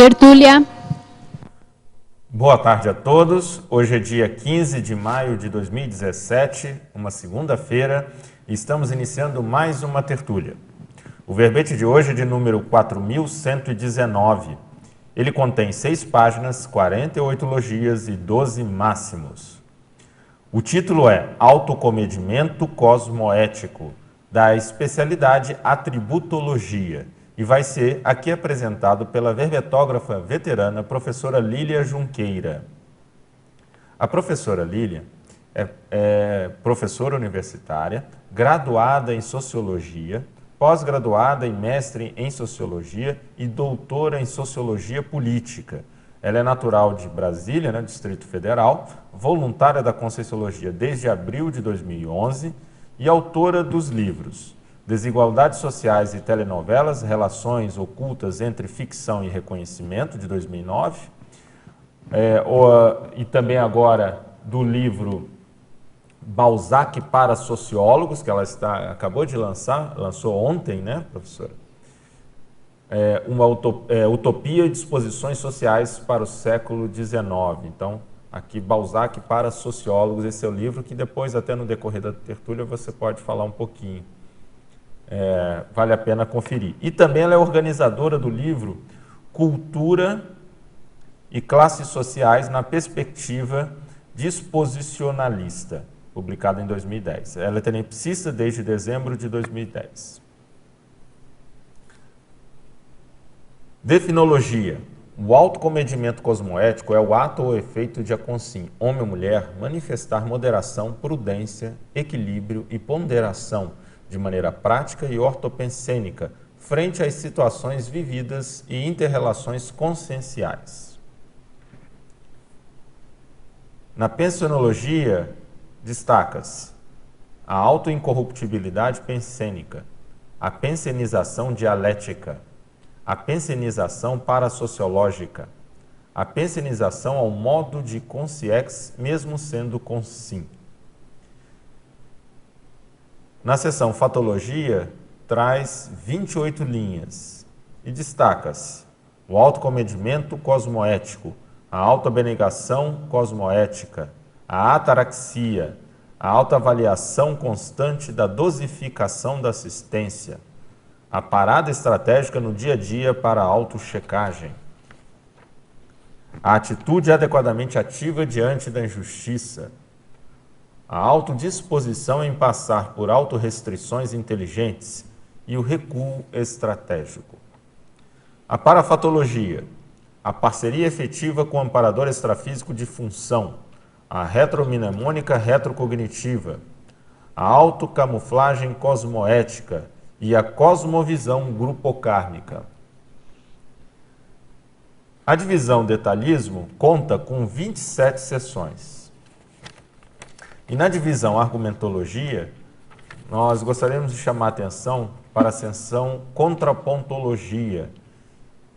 tertúlia. Boa tarde a todos. Hoje é dia 15 de maio de 2017, uma segunda-feira, e estamos iniciando mais uma tertúlia. O verbete de hoje é de número 4119. Ele contém 6 páginas, 48 logias e 12 máximos. O título é Autocomedimento Cosmoético, da especialidade Atributologia, e vai ser aqui apresentado pela verbetógrafa veterana professora Lília Junqueira. A professora Lília é professora universitária, graduada em Sociologia, pós-graduada e mestre em Sociologia e doutora em Sociologia Política. Ela é natural de Brasília, Distrito Federal, voluntária da Conscienciologia desde abril de 2011 e autora dos livros Desigualdades Sociais e Telenovelas, Relações Ocultas entre Ficção e Reconhecimento, de 2009, e também agora do livro Balzac para Sociólogos, que ela acabou de lançar, lançou ontem, professora? Uma Utopia e Disposições Sociais para o Século XIX. Então, aqui Balzac para Sociólogos, esse é o livro que depois, até no decorrer da tertúlia, você pode falar um pouquinho. Vale a pena conferir. E também ela é organizadora do livro Cultura e Classes Sociais na Perspectiva Disposicionalista, publicado em 2010. Ela é tenepsista desde dezembro de 2010. Definologia. O autocomedimento cosmoético é o ato ou efeito de a consim, homem ou mulher, manifestar moderação, prudência, equilíbrio e ponderação de maneira prática e ortopensênica frente às situações vividas e interrelações conscienciais. Na pensenologia, destaca-se a autoincorruptibilidade pensênica, a pensenização dialética, a pensenização parasociológica, a pensenização ao modo de consciex, mesmo sendo consim. Na seção Fatologia, traz 28 linhas e destaca-se o autocomedimento cosmoético, a autoabnegação cosmoética, a ataraxia, a autoavaliação constante da dosificação da assistência, a parada estratégica no dia a dia para a autochecagem, a atitude adequadamente ativa diante da injustiça, a autodisposição em passar por autorrestrições inteligentes e o recuo estratégico. A parafatologia, a parceria efetiva com o amparador extrafísico de função, a retromnemônica retrocognitiva, a autocamuflagem cosmoética e a cosmovisão grupocármica. A divisão detalhismo conta com 27 seções. E na divisão argumentologia, nós gostaríamos de chamar a atenção para a seção contrapontologia,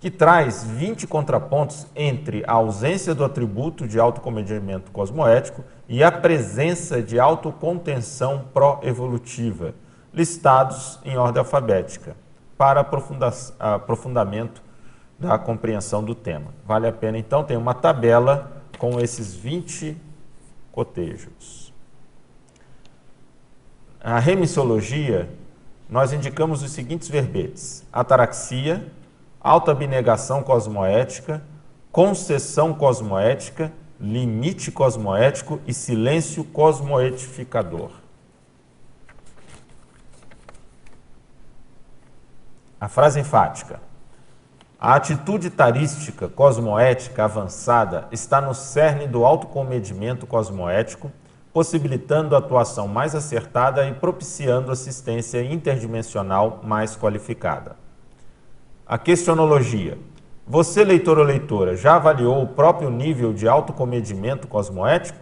que traz 20 contrapontos entre a ausência do atributo de autocomedimento cosmoético e a presença de autocontenção pró-evolutiva, listados em ordem alfabética, para aprofundamento da compreensão do tema. Vale a pena, então, tem uma tabela com esses 20 cotejos. A remissiologia, nós indicamos os seguintes verbetes: ataraxia, autoabnegação cosmoética, concessão cosmoética, limite cosmoético e silêncio cosmoetificador. A frase enfática: a atitude tarística cosmoética avançada está no cerne do autocomedimento cosmoético, possibilitando a atuação mais acertada e propiciando assistência interdimensional mais qualificada. A questionologia: você, leitor ou leitora, já avaliou o próprio nível de autocomedimento cosmoético?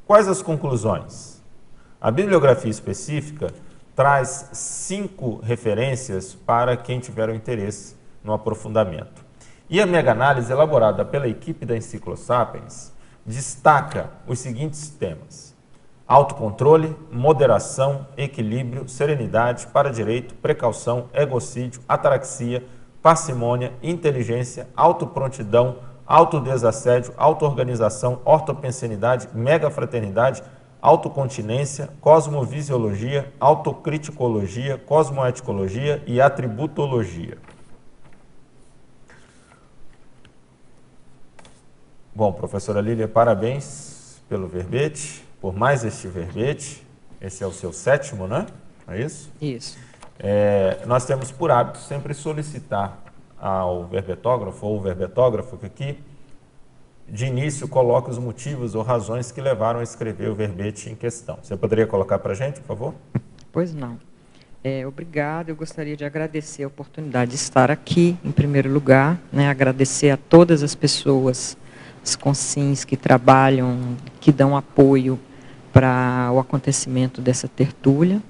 Quais as conclusões? A bibliografia específica traz 5 referências para quem tiver o interesse no aprofundamento. E a mega-análise elaborada pela equipe da Enciclosapiens destaca os seguintes temas: autocontrole, moderação, equilíbrio, serenidade, para-direito, precaução, egocídio, ataraxia, parcimônia, inteligência, autoprontidão, autodesassédio, autoorganização, ortopensenidade, megafraternidade, autocontinência, cosmovisiologia, autocriticologia, cosmoeticologia e atributologia. Bom, professora Lília, parabéns pelo verbete, por mais este verbete. Esse é o seu 7º, né? É isso? Isso. Nós temos por hábito sempre solicitar ao verbetógrafo ou verbetógrafo que aqui, de início, coloque os motivos ou razões que levaram a escrever o verbete em questão. Você poderia colocar para a gente, por favor? Pois não. Obrigada, eu gostaria de agradecer a oportunidade de estar aqui, em primeiro lugar, né, agradecer a todas as pessoas, os consins que trabalham, que dão apoio para o acontecimento dessa tertúlia.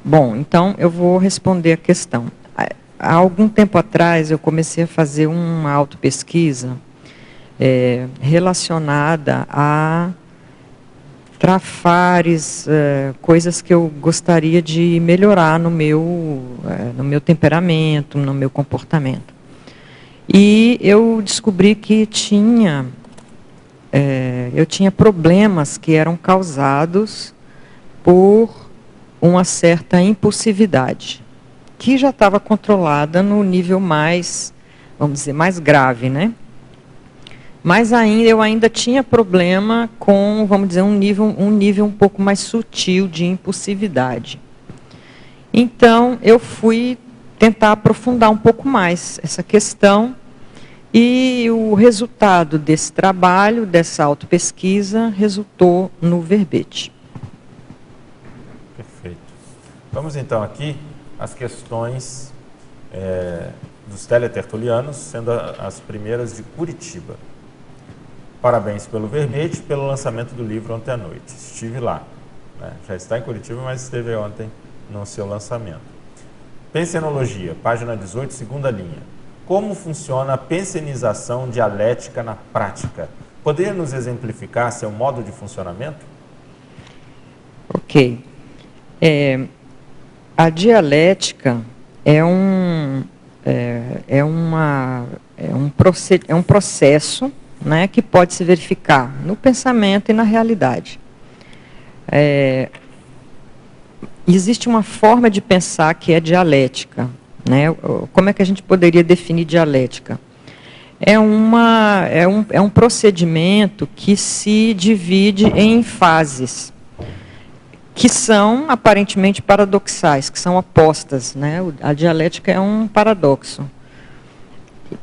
Bom, então eu vou responder a questão. Há algum tempo atrás eu comecei a fazer uma autopesquisa relacionada a trafares, coisas que eu gostaria de melhorar no meu temperamento, no meu comportamento. E eu descobri que eu tinha problemas que eram causados por uma certa impulsividade, que já estava controlada no nível mais, vamos dizer, mais grave, né? Mas eu ainda tinha problema com, vamos dizer, um nível um pouco mais sutil de impulsividade. Então, eu fui tentar aprofundar um pouco mais essa questão e o resultado desse trabalho, dessa autopesquisa, resultou no verbete. Perfeito. Vamos então aqui às questões dos teletertulianos, sendo as primeiras de Curitiba. Parabéns pelo verbete e pelo lançamento do livro ontem à noite. Estive lá. Né? Já está em Curitiba, mas esteve ontem no seu lançamento. Pensenologia, página 18, segunda linha. Como funciona a pensenização dialética na prática? Poderia nos exemplificar seu modo de funcionamento? Ok. A dialética é um processo, né, que pode se verificar no pensamento e na realidade. Existe uma forma de pensar que é dialética. Né? Como é que a gente poderia definir dialética? É um procedimento que se divide em fases, que são aparentemente paradoxais, que são opostas. Né? A dialética é um paradoxo,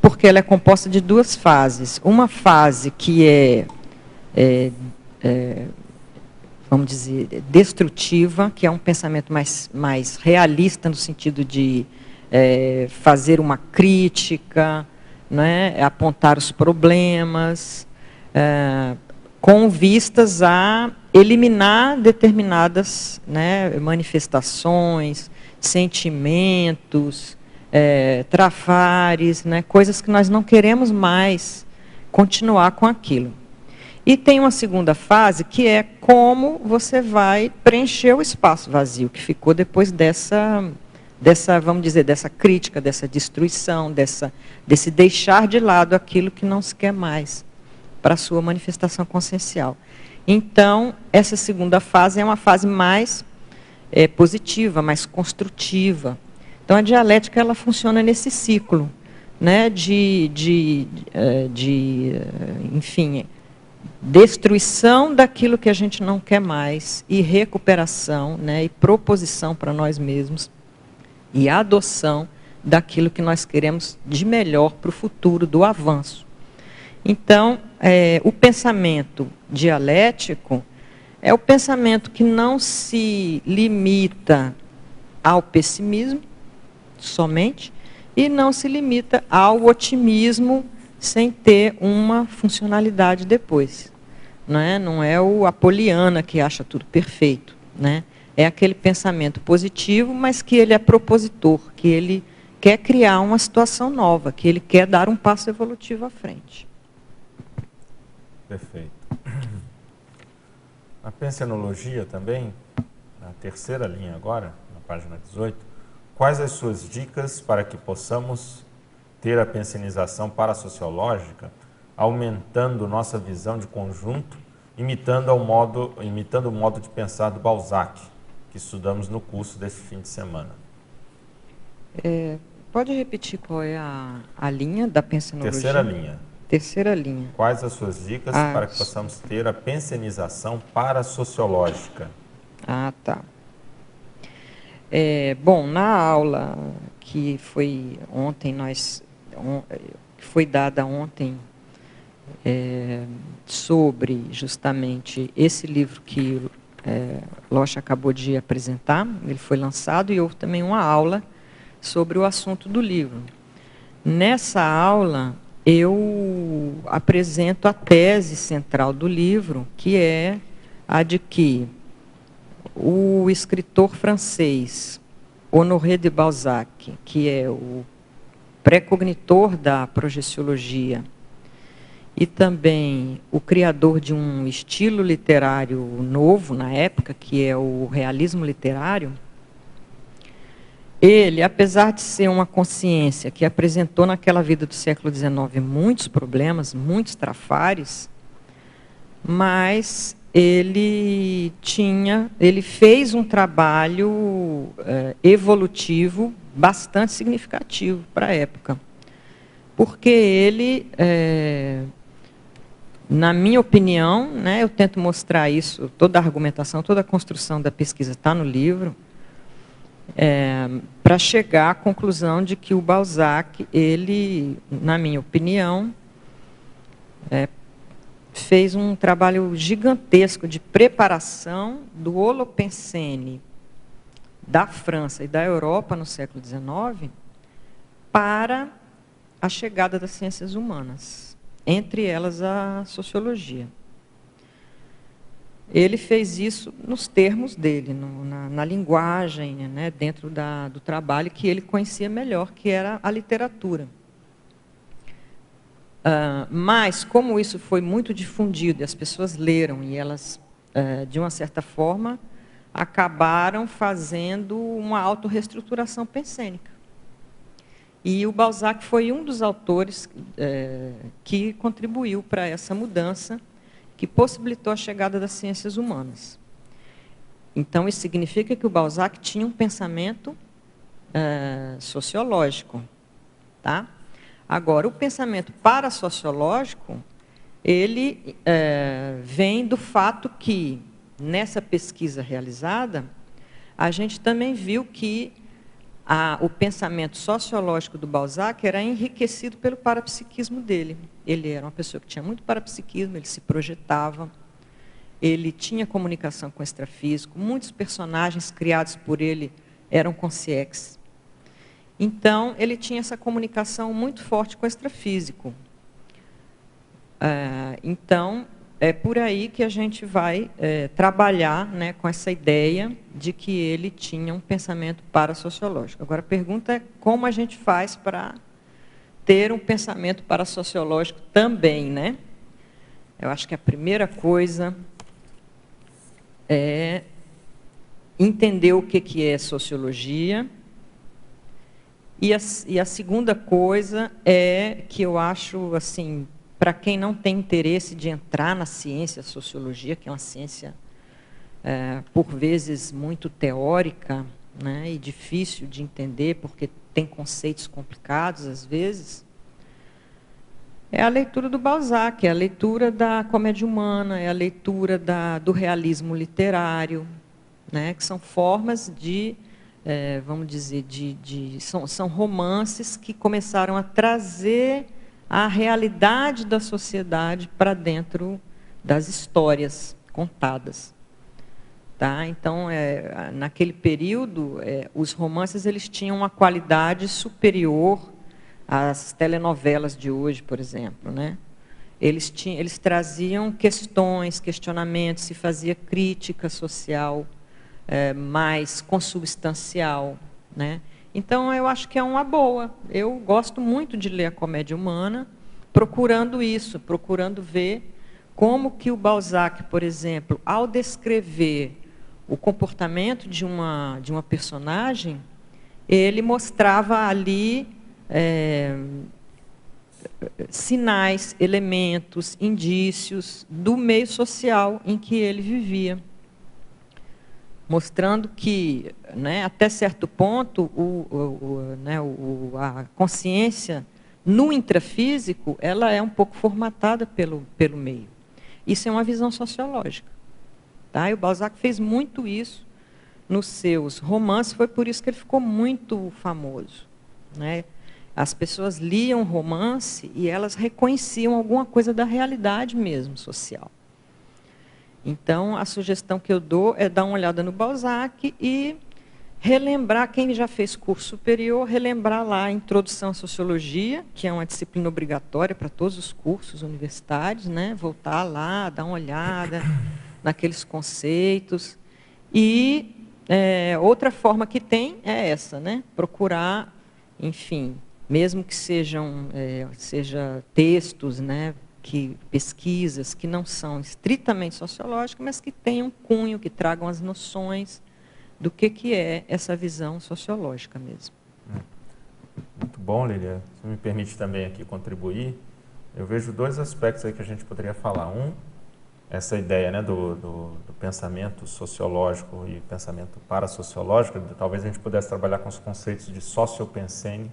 porque ela é composta de duas fases. Uma fase que vamos dizer, destrutiva, que é um pensamento mais realista, no sentido de fazer uma crítica, né, apontar os problemas, com vistas a eliminar determinadas, né, manifestações, sentimentos, trafares, né, coisas que nós não queremos mais continuar com aquilo. E tem uma segunda fase, que é como você vai preencher o espaço vazio que ficou depois dessa, vamos dizer, dessa crítica, dessa destruição, desse deixar de lado aquilo que não se quer mais para a sua manifestação consciencial. Então, essa segunda fase é uma fase mais positiva, mais construtiva. Então, a dialética ela funciona nesse ciclo, né, enfim, destruição daquilo que a gente não quer mais e recuperação, né, e proposição para nós mesmos e adoção daquilo que nós queremos de melhor para o futuro, do avanço. Então, o pensamento dialético é o pensamento que não se limita ao pessimismo somente e não se limita ao otimismo sem ter uma funcionalidade depois. Não é o apoliana que acha tudo perfeito. Né? É aquele pensamento positivo, mas que ele é propositor, que ele quer criar uma situação nova, que ele quer dar um passo evolutivo à frente. Perfeito. Na pensenologia também, na terceira linha agora, na página 18, quais as suas dicas para que possamos ter a pensionização parasociológica, aumentando nossa visão de conjunto, imitando o modo de pensar do Balzac, que estudamos no curso desse fim de semana? Pode repetir qual é a linha da pensionologia? Terceira linha. Terceira linha. Quais as suas dicas para que possamos ter a pensionização parasociológica? Tá. Bom, na aula que foi ontem, que foi dada ontem, sobre justamente esse livro que Locha acabou de apresentar, ele foi lançado, e houve também uma aula sobre o assunto do livro. Nessa aula, eu apresento a tese central do livro, que é a de que o escritor francês Honoré de Balzac, que é o pré-cognitor da projeciologia e também o criador de um estilo literário novo na época, que é o realismo literário, ele, apesar de ser uma consciência que apresentou naquela vida do século XIX muitos problemas, muitos trafares, mas ele fez um trabalho evolutivo bastante significativo para a época. Porque ele, na minha opinião, né, eu tento mostrar isso, toda a argumentação, toda a construção da pesquisa está no livro, para chegar à conclusão de que o Balzac, ele, na minha opinião, fez um trabalho gigantesco de preparação do Holopensene da França e da Europa no século XIX para a chegada das ciências humanas, entre elas a sociologia. Ele fez isso nos termos dele, na linguagem, né, dentro do trabalho que ele conhecia melhor, que era a literatura. Mas, como isso foi muito difundido, e as pessoas leram, e elas, de uma certa forma, acabaram fazendo uma autorreestruturação pensênica. E o Balzac foi um dos autores que contribuiu para essa mudança, que possibilitou a chegada das ciências humanas. Então, isso significa que o Balzac tinha um pensamento sociológico. Tá? Agora, o pensamento parasociológico, ele vem do fato que, nessa pesquisa realizada, a gente também viu que o pensamento sociológico do Balzac era enriquecido pelo parapsiquismo dele. Ele era uma pessoa que tinha muito parapsiquismo, ele se projetava, ele tinha comunicação com o extrafísico, muitos personagens criados por ele eram conscientes. Então, ele tinha essa comunicação muito forte com o extrafísico. Então, é por aí que a gente vai trabalhar, né, com essa ideia de que ele tinha um pensamento parasociológico. Agora, a pergunta é como a gente faz para ter um pensamento parasociológico também, né? Eu acho que a primeira coisa é entender o que é sociologia. E a segunda coisa é que eu acho, assim, para quem não tem interesse de entrar na ciência, a sociologia, que é uma ciência, por vezes, muito teórica, né, e difícil de entender, porque tem conceitos complicados, às vezes, é a leitura do Balzac, é a leitura da comédia humana, é a leitura do realismo literário, né, que são formas de, vamos dizer, são romances que começaram a trazer a realidade da sociedade para dentro das histórias contadas. Tá? Então, naquele período, os romances eles tinham uma qualidade superior às telenovelas de hoje, por exemplo. Né? Eles traziam questões, questionamentos, se fazia crítica social mais consubstancial. Né? Então, eu acho que é uma boa. Eu gosto muito de ler a comédia humana, procurando isso, procurando ver como que o Balzac, por exemplo, ao descrever o comportamento de uma personagem, ele mostrava ali sinais, elementos, indícios do meio social em que ele vivia. Mostrando que, né, até certo ponto, a consciência no intrafísico, ela é um pouco formatada pelo meio. Isso é uma visão sociológica. Tá? E o Balzac fez muito isso nos seus romances, foi por isso que ele ficou muito famoso. Né? As pessoas liam romance e elas reconheciam alguma coisa da realidade mesmo, social. Então, a sugestão que eu dou é dar uma olhada no Balzac e relembrar, quem já fez curso superior, relembrar lá a Introdução à Sociologia, que é uma disciplina obrigatória para todos os cursos universitários, né? Voltar lá, dar uma olhada naqueles conceitos. E outra forma que tem é essa, né? Procurar, enfim, mesmo que sejam textos, né? Pesquisas que não são estritamente sociológicas, mas que tenham cunho, que tragam as noções do que é essa visão sociológica mesmo. Muito bom, Lília. Se me permite também aqui contribuir, eu vejo dois aspectos aí que a gente poderia falar. Um, essa ideia, né, do pensamento sociológico e pensamento parasociológico. Talvez a gente pudesse trabalhar com os conceitos de sociopensene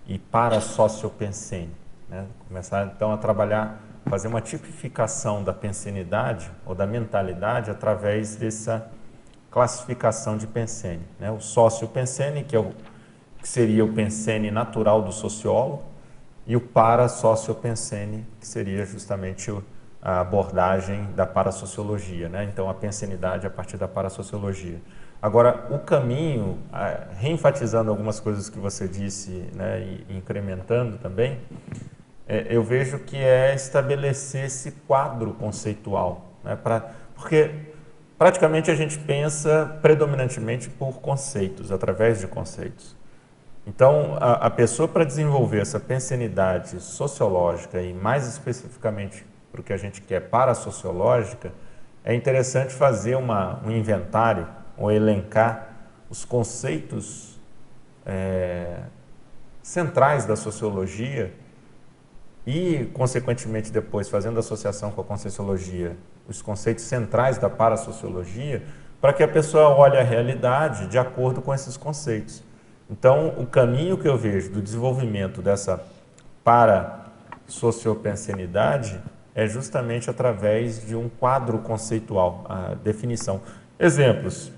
e parasociopensene. Né? Começar então a trabalhar, fazer uma tipificação da pensenidade ou da mentalidade através dessa classificação de pensene. Né? O sociopensene, que seria o pensene natural do sociólogo, e o parasociopensene, que seria justamente a abordagem da parasociologia. Né? Então, a pensenidade a partir da parasociologia. Agora, o caminho, reenfatizando algumas coisas que você disse, né, e incrementando também, eu vejo que é estabelecer esse quadro conceitual, né, porque praticamente a gente pensa predominantemente por conceitos, através de conceitos. Então, a pessoa, para desenvolver essa pensenidade sociológica e mais especificamente para o que a gente quer parasociológica, é interessante fazer um inventário ou elencar os conceitos centrais da sociologia e, consequentemente, depois, fazendo associação com a Conscienciologia, os conceitos centrais da parasociologia, para que a pessoa olhe a realidade de acordo com esses conceitos. Então, o caminho que eu vejo do desenvolvimento dessa parasociopensenidade é justamente através de um quadro conceitual, a definição. Exemplos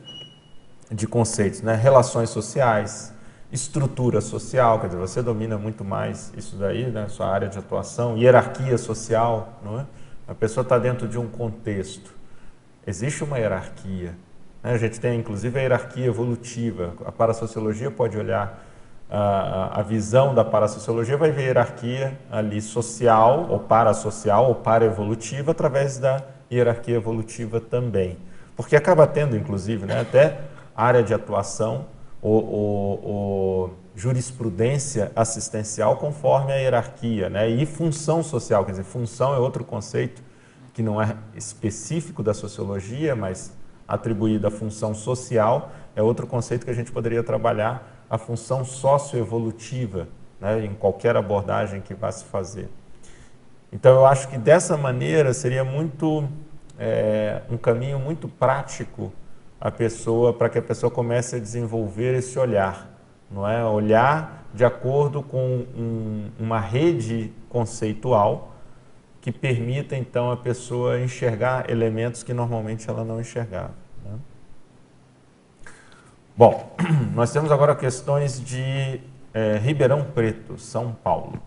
de conceitos, né? Relações sociais, estrutura social, quer dizer, você domina muito mais isso daí, né, sua área de atuação, hierarquia social, não é? A pessoa está dentro de um contexto, existe uma hierarquia, né? A gente tem inclusive a hierarquia evolutiva, a parasociologia pode olhar a visão da parasociologia, vai ver a hierarquia ali social, ou paraevolutiva, através da hierarquia evolutiva também, porque acaba tendo inclusive, né, até área de atuação, ou jurisprudência assistencial conforme a hierarquia, né? E função social, quer dizer, função é outro conceito que não é específico da sociologia, mas atribuído à função social, é outro conceito que a gente poderia trabalhar, a função socioevolutiva, né? Em qualquer abordagem que vá se fazer. Então, eu acho que dessa maneira seria muito um caminho muito prático para que a pessoa comece a desenvolver esse olhar, não é? Olhar de acordo com uma rede conceitual que permita, então, a pessoa enxergar elementos que normalmente ela não enxergava. Né? Bom, nós temos agora questões de Ribeirão Preto, São Paulo.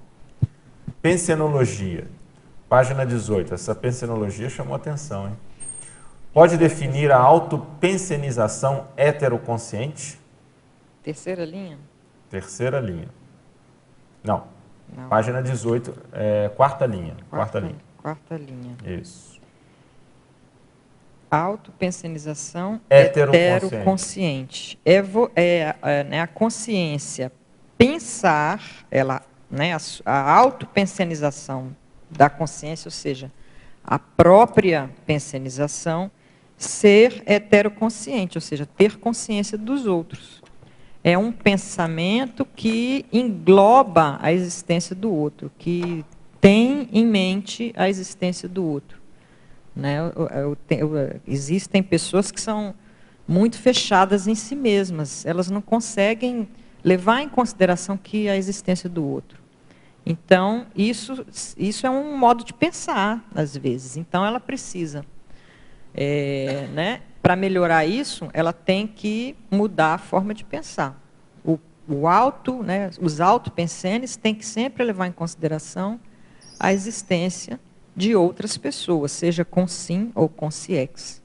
Pensenologia, página 18. Essa pensenologia chamou atenção, hein? Pode definir a autopensenização heteroconsciente? Terceira linha? Terceira linha. Não. Página 18, quarta linha. Quarta linha. Isso. Autopensenização heteroconsciente. A consciência pensar, a autopensenização da consciência, ou seja, a própria pensenização, ser heteroconsciente, ou seja, ter consciência dos outros. É um pensamento que engloba a existência do outro, que tem em mente a existência do outro. Né? Existem pessoas que são muito fechadas em si mesmas, elas não conseguem levar em consideração que a existência do outro. Então, isso é um modo de pensar, às vezes. Então, ela precisa, né, para melhorar isso, ela tem que mudar a forma de pensar. Né, os autopensenes têm que sempre levar em consideração a existência de outras pessoas, seja com sim ou com ciex.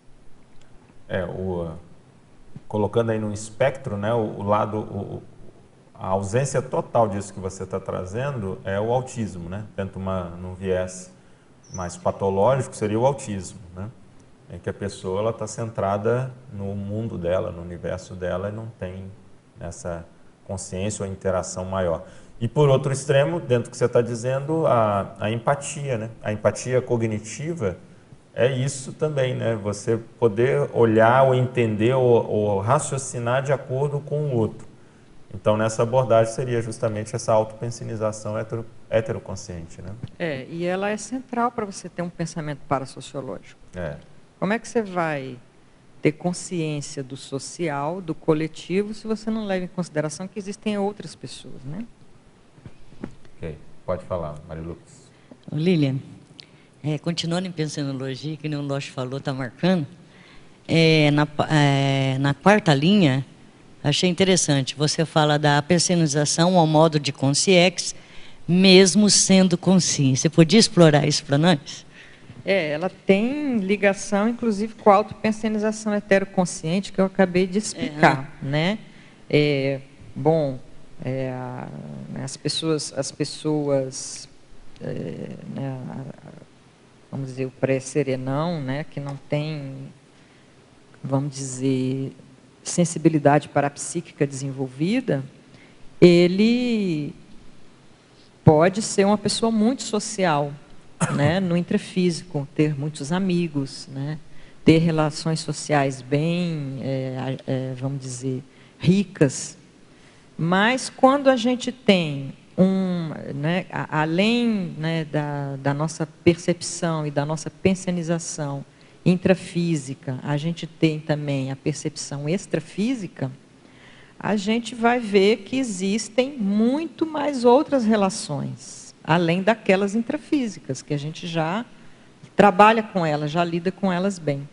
Colocando aí no espectro, né, a ausência total disso que você está trazendo é o autismo, né? Tanto num viés mais patológico seria o autismo, né? É que a pessoa está centrada no mundo dela, no universo dela e não tem essa consciência ou interação maior. E por outro extremo, dentro do que você está dizendo, a empatia, né? A empatia cognitiva é isso também, né? Você poder olhar ou entender ou raciocinar de acordo com o outro. Então, nessa abordagem seria justamente essa autopensinização heteroconsciente, né? E ela é central para você ter um pensamento parasociológico. Como é que você vai ter consciência do social, do coletivo, se você não leva em consideração que existem outras pessoas, né? Ok, pode falar, Maria Lucas. Lilian, continuando em pensenologia, que nem o Loche falou, está marcando, na quarta linha, achei interessante, você fala da personização ao modo de consciex, mesmo sendo consciência. Você podia explorar isso para nós? Ela tem ligação, inclusive, com a autopensenização heteroconsciente, que eu acabei de explicar, né? As pessoas né, vamos dizer, o pré-serenão, né, que não tem, vamos dizer, sensibilidade parapsíquica desenvolvida, ele pode ser uma pessoa muito social, né, no intrafísico, ter muitos amigos, né, ter relações sociais bem, vamos dizer, ricas. Mas quando a gente tem né, além, né, da nossa percepção e da nossa pensionização intrafísica, a gente tem também a percepção extrafísica, a gente vai ver que existem muito mais outras relações, além daquelas intrafísicas, que a gente já trabalha com elas, já lida com elas bem.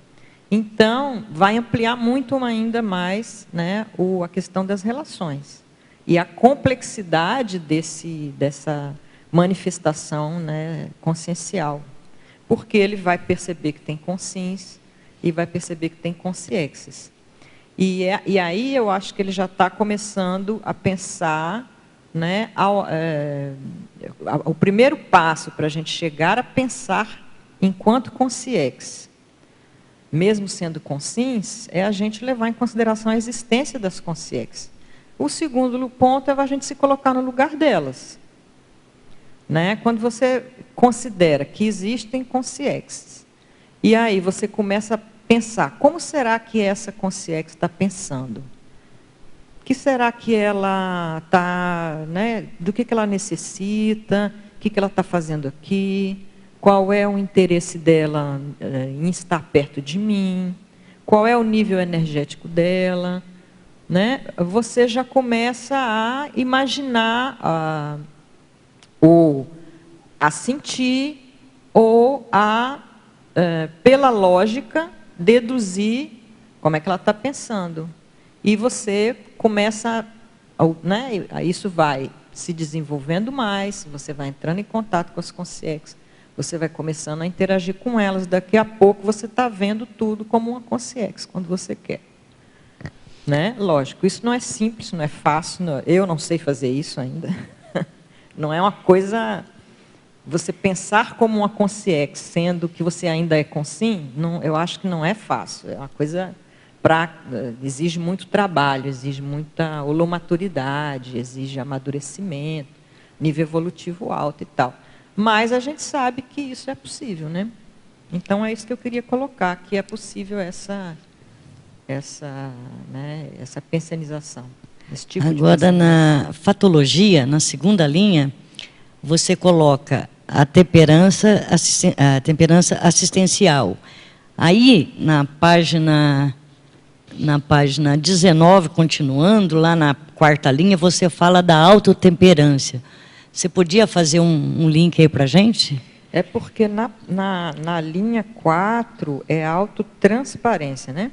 Então, vai ampliar muito ainda mais, né, a questão das relações. E a complexidade dessa manifestação, né, consciencial. Porque ele vai perceber que tem consciência e vai perceber que tem consciências. E aí eu acho que ele já está começando a pensar, né, o primeiro passo para a gente chegar a pensar enquanto consciência, mesmo sendo consciência, é a gente levar em consideração a existência das consciências. O segundo ponto é a gente se colocar no lugar delas. Né? Quando você considera que existem consciências, e aí você começa a pensar, como será que essa consciência está pensando? O que será que ela está, né, do que ela necessita, o que ela está fazendo aqui, qual é o interesse dela em estar perto de mim, qual é o nível energético dela, né? Você já começa a imaginar, ou a sentir, ou pela lógica, deduzir como é que ela está pensando. E você começa, né? Isso vai se desenvolvendo mais, você vai entrando em contato com as consciências, você vai começando a interagir com elas, daqui a pouco você está vendo tudo como uma consciência, quando você quer. Né? Lógico, isso não é simples, não é fácil, eu não sei fazer isso ainda. Não é uma coisa, você pensar como uma consciência, sendo que você ainda é consciente, eu acho que não é fácil, é uma coisa, exige muito trabalho, exige muita holomaturidade, exige amadurecimento, nível evolutivo alto e tal. Mas a gente sabe que isso é possível, né? Então, é isso que eu queria colocar, que é possível essa pensionização. Esse tipo Agora, na fatologia, na segunda linha, você coloca a temperança assistencial. Aí, na página 19, continuando, lá na quarta linha, você fala da autotemperância. Você podia fazer um link aí para a gente? É porque na linha 4 é autotransparência, né?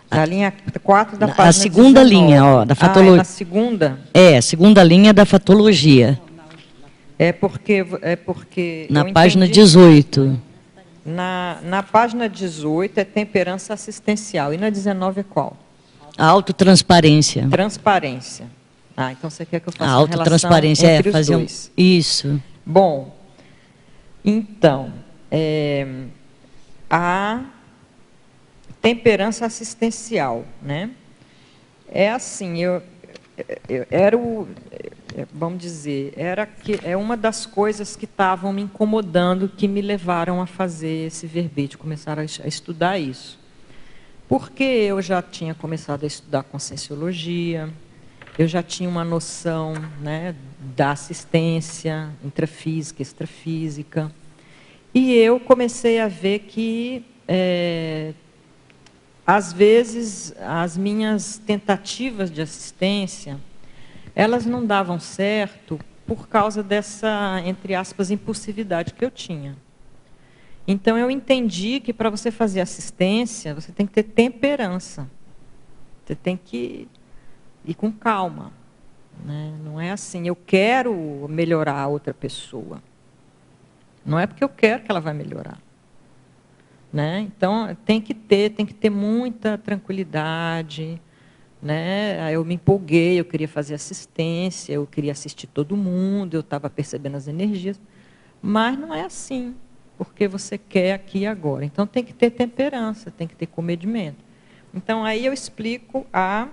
Na linha 4 da página A segunda 19. linha, ó, da fatologia. Na segunda? É, a segunda linha da fatologia. É porque na página 18. Na página 18 é temperança assistencial. E na 19 é qual? A autotransparência. Transparência. Ah, então você quer que eu faça a uma relação autotransparência entre os fazer dois. Isso. Bom, então, a temperança assistencial, né? É assim, vamos dizer, é uma das coisas que estavam me incomodando, que me levaram a fazer esse verbete, começar a estudar isso. Porque eu já tinha começado a estudar conscienciologia, eu já tinha uma noção, né, da assistência intrafísica, extrafísica, e eu comecei a ver que, às vezes, as minhas tentativas de assistência, elas não davam certo por causa dessa, entre aspas, impulsividade que eu tinha. Então, eu entendi que para você fazer assistência, você tem que ter temperança. Você tem que ir com calma, né? Não é assim, eu quero melhorar a outra pessoa. Não é porque eu quero que ela vai melhorar, né? Então, tem que ter muita tranquilidade, né? Aí eu me empolguei, eu queria fazer assistência, eu queria assistir todo mundo, eu estava percebendo as energias, mas não é assim, porque você quer aqui e agora. Então, tem que ter temperança, tem que ter comedimento. Então, aí eu explico a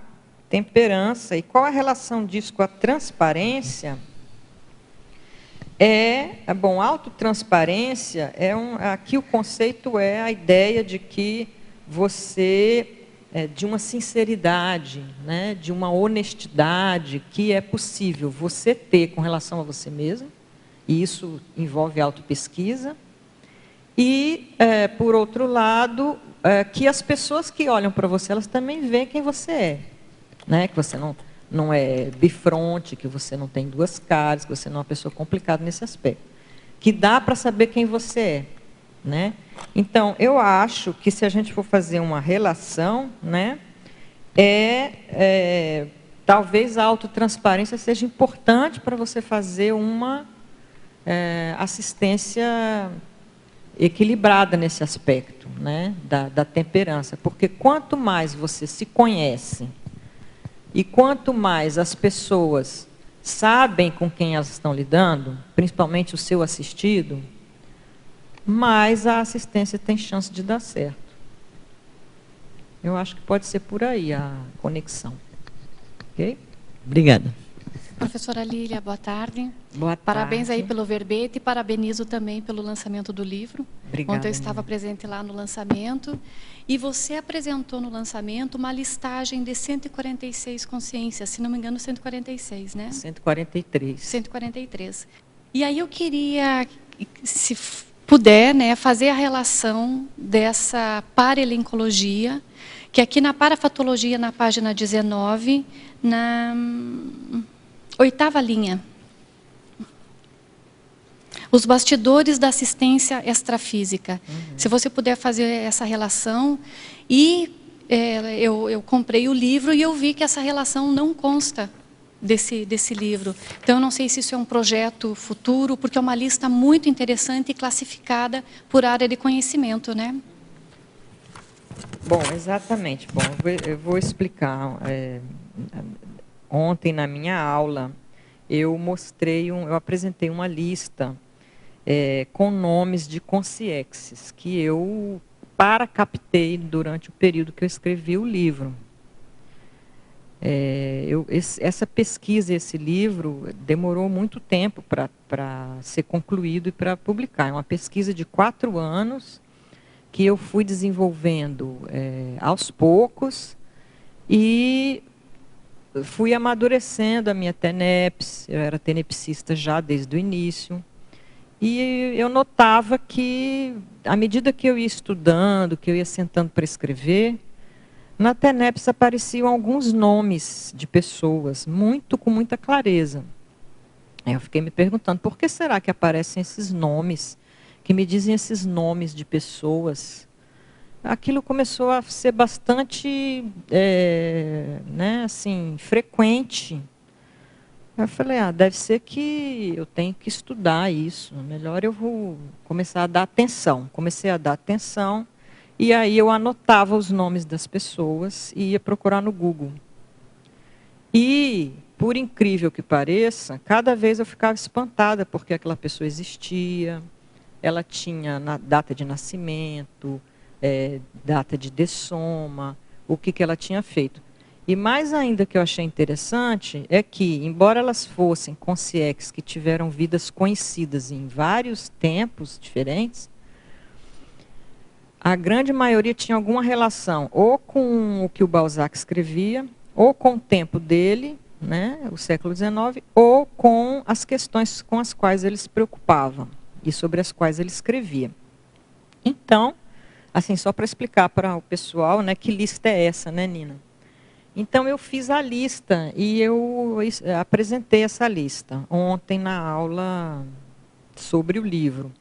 temperança. E qual a relação disso com a transparência? Bom, autotransparência, aqui o conceito é a ideia de que você, de uma sinceridade, né, de uma honestidade que é possível você ter com relação a você mesmo, e isso envolve autopesquisa, e, por outro lado, que as pessoas que olham para você, elas também veem quem você é. Né? Que você não é bifronte, que você não tem duas caras, que você não é uma pessoa complicada nesse aspecto. Que dá para saber quem você é. Né? Então, eu acho que se a gente for fazer uma relação, né, talvez a autotransparência seja importante para você fazer uma assistência equilibrada nesse aspecto, né, da temperança. Porque quanto mais você se conhece, e quanto mais as pessoas sabem com quem elas estão lidando, principalmente o seu assistido, mais a assistência tem chance de dar certo. Eu acho que pode ser por aí a conexão. Ok? Obrigada. Professora Lília, boa tarde. Boa tarde. Parabéns aí pelo verbete e parabenizo também pelo lançamento do livro. Obrigada. Ontem eu estava presente lá no lançamento. E você apresentou no lançamento uma listagem de 146 consciências, se não me engano, 146, né? 143. 143. E aí eu queria, se puder, né, fazer a relação dessa parelencologia, que aqui na parafatologia, na página 19, na 8ª linha. Os bastidores da assistência extrafísica. Se você puder fazer essa relação. E eu comprei o livro e eu vi que essa relação não consta desse livro. Então, eu não sei se isso é um projeto futuro, porque é uma lista muito interessante e classificada por área de conhecimento, né? Bom, exatamente. Bom, eu vou explicar. Ontem, na minha aula, eu apresentei uma lista com nomes de consciexes que eu captei durante o período que eu escrevi o livro. Essa pesquisa, esse livro, demorou muito tempo para ser concluído e para publicar. É uma pesquisa de 4 anos que eu fui desenvolvendo aos poucos e fui amadurecendo a minha TENEPS. Eu era tenepsista já desde o início. E eu notava que, à medida que eu ia estudando, que eu ia sentando para escrever, na TENEPS apareciam alguns nomes de pessoas, com muita clareza. Aí eu fiquei me perguntando, por que será que aparecem esses nomes, que me dizem esses nomes de pessoas? Aquilo começou a ser bastante assim, frequente. Eu falei, deve ser que eu tenho que estudar isso, melhor eu vou começar a dar atenção. Comecei a dar atenção, e aí eu anotava os nomes das pessoas e ia procurar no Google. E, por incrível que pareça, cada vez eu ficava espantada, porque aquela pessoa existia, ela tinha data de nascimento, data de dessoma, o que ela tinha feito. E mais ainda que eu achei interessante é que, embora elas fossem consciex que tiveram vidas conhecidas em vários tempos diferentes, a grande maioria tinha alguma relação ou com o que o Balzac escrevia, ou com o tempo dele, né, o século XIX, ou com as questões com as quais ele se preocupava e sobre as quais ele escrevia. Então, assim, só para explicar para o pessoal, né, que lista é essa, né, Nina? Então, eu fiz a lista e eu apresentei essa lista ontem na aula sobre o livro.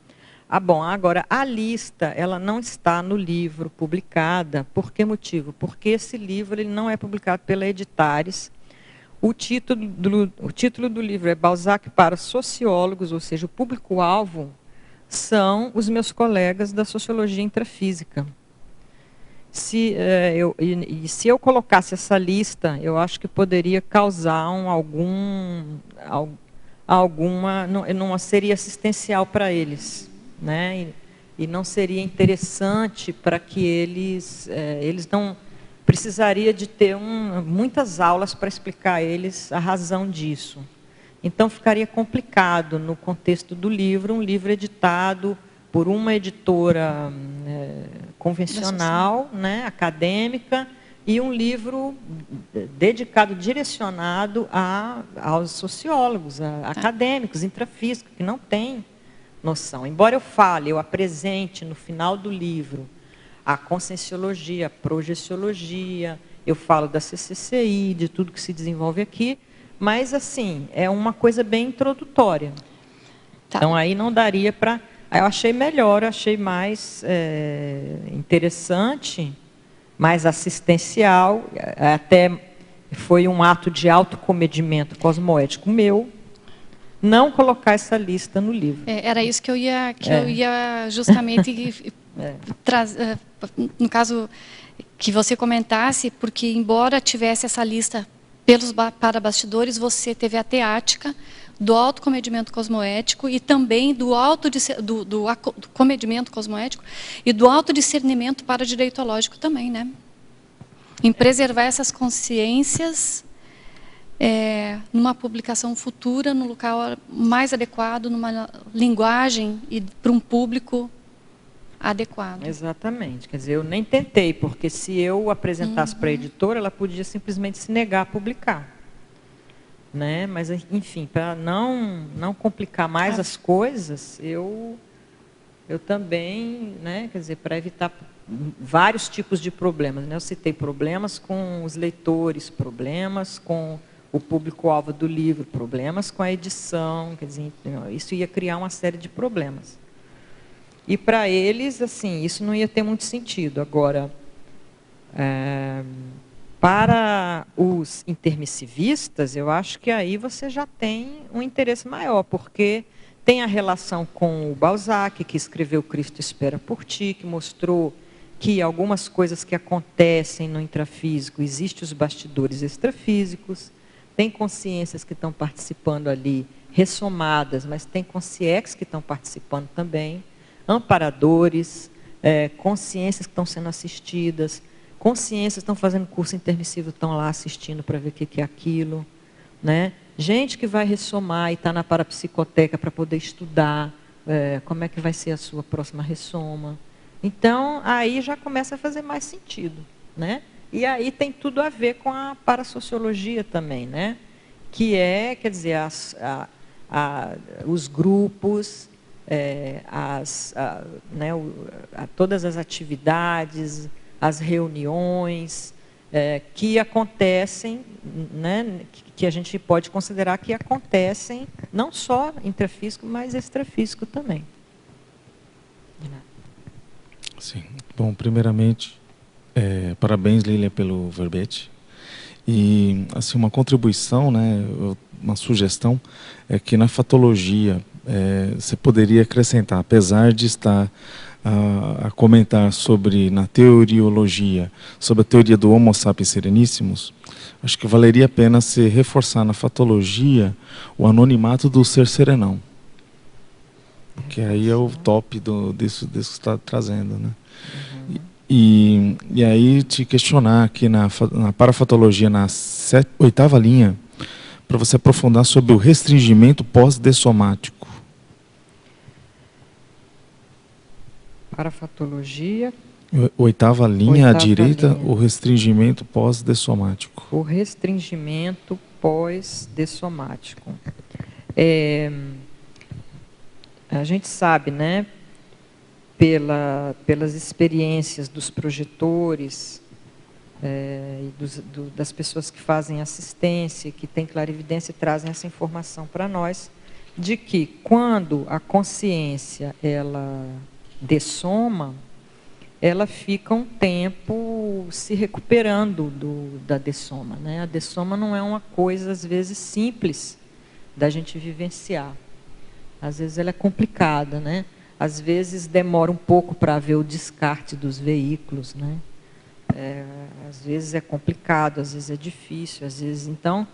Bom, agora, a lista, ela não está no livro publicada. Por que motivo? Porque esse livro ele não é publicado pela Editares. O título do livro é Balzac para Sociólogos, ou seja, o público-alvo são os meus colegas da Sociologia Intrafísica. Se eu colocasse essa lista, eu acho que poderia causar não seria assistencial para eles, né? E não seria interessante para que eles não precisaria de ter muitas aulas para explicar a eles a razão disso. Então ficaria complicado no contexto do livro, um livro editado por uma editora convencional, né, acadêmica, e um livro dedicado, direcionado aos sociólogos, acadêmicos, intrafísicos, que não têm noção. Embora eu apresente no final do livro a conscienciologia, a projeciologia, eu falo da CCCI, de tudo que se desenvolve aqui, mas, assim, é uma coisa bem introdutória. Tá. Então, aí não daria para... Eu achei melhor, eu achei mais interessante, mais assistencial, até foi um ato de autocomedimento cosmoético meu, não colocar essa lista no livro. Era isso que eu ia justamente trazer, no caso que você comentasse, porque embora tivesse essa lista para bastidores, você teve a teática do autocomedimento cosmoético e também do comedimento cosmoético e do autodiscernimento paradieitológico também, né? Em preservar essas consciências numa publicação futura, no local mais adequado, numa linguagem e para um público adequado. Exatamente. Quer dizer, eu nem tentei, porque se eu apresentasse para a editora, ela podia simplesmente se negar a publicar. Né? Mas, enfim, para não complicar mais as coisas, eu também, né, quer dizer, para evitar vários tipos de problemas, né? Eu citei problemas com os leitores, problemas com o público-alvo do livro, problemas com a edição, quer dizer, isso ia criar uma série de problemas. E para eles, assim, isso não ia ter muito sentido. Agora, para os intermissivistas, eu acho que aí você já tem um interesse maior, porque tem a relação com o Balzac, que escreveu Cristo Espera por Ti, que mostrou que algumas coisas que acontecem no intrafísico, existem os bastidores extrafísicos, tem consciências que estão participando ali, ressomadas, mas tem consciex que estão participando também, amparadores, consciências que estão sendo assistidas, consciências estão fazendo curso intermissivo, estão lá assistindo para ver o que é aquilo, né? Gente que vai ressomar e está na parapsicoteca para poder estudar como é que vai ser a sua próxima ressoma. Então, aí já começa a fazer mais sentido, né? E aí tem tudo a ver com a parasociologia também, né? Que é, quer dizer, os grupos, né, todas as atividades, as reuniões que acontecem, né, que a gente pode considerar que acontecem não só intrafísico, mas extrafísico também. Sim. Bom, primeiramente, parabéns, Lília, pelo verbete. E assim, uma contribuição, né, uma sugestão é que na fatologia você poderia acrescentar, apesar de estar a comentar sobre, na teoriologia, sobre a teoria do Homo sapiens sereníssimos, acho que valeria a pena se reforçar na fatologia o anonimato do ser serenão. Que aí é o top disso que você está trazendo, né? E aí te questionar aqui na parafatologia, na 8ª linha, para você aprofundar sobre o restringimento pós-dessomático. Parafatologia. 8ª linha à direita, linha. O restringimento pós-dessomático. O restringimento pós-dessomático. A gente sabe, né, pelas experiências dos projetores e das pessoas que fazem assistência, que têm clarividência e trazem essa informação para nós, de que quando a consciência ela dessoma, ela fica um tempo se recuperando da dessoma, né? A dessoma não é uma coisa, às vezes, simples da gente vivenciar. Às vezes ela é complicada, né? Às vezes demora um pouco para haver o descarte dos veículos, né? Às vezes é complicado, às vezes é difícil, às vezes... Então,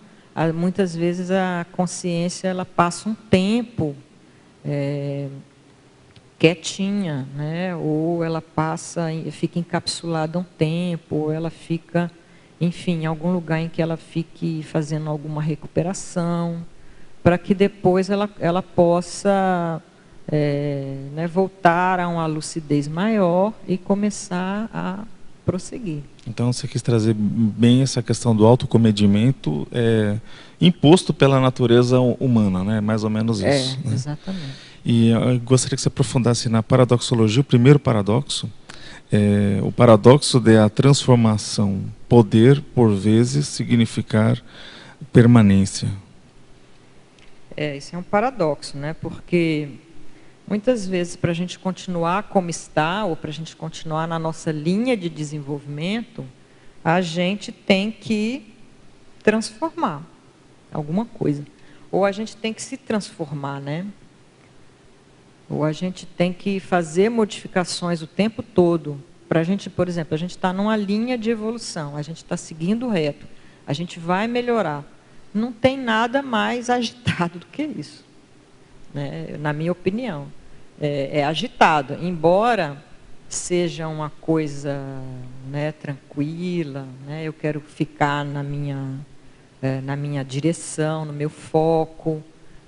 muitas vezes a consciência ela passa um tempo quietinha, né? Ou ela fica encapsulada um tempo, ou ela fica, enfim, em algum lugar em que ela fique fazendo alguma recuperação, para que depois ela possa né, voltar a uma lucidez maior e começar a prosseguir. Então você quis trazer bem essa questão do autocomedimento imposto pela natureza humana, né? Mais ou menos isso. Né? Exatamente. E eu gostaria que você aprofundasse na paradoxologia, o primeiro paradoxo, o paradoxo da transformação, poder, por vezes, significar permanência. Isso é um paradoxo, né? Porque muitas vezes, para a gente continuar como está, ou para a gente continuar na nossa linha de desenvolvimento, a gente tem que transformar alguma coisa. Ou a gente tem que se transformar, né? Ou a gente tem que fazer modificações o tempo todo. Para a gente, por exemplo, a gente está numa linha de evolução, a gente está seguindo reto, a gente vai melhorar. Não tem nada mais agitado do que isso, né? Na minha opinião. É agitado, embora seja uma coisa, né, tranquila, né? Eu quero ficar na minha direção, no meu foco,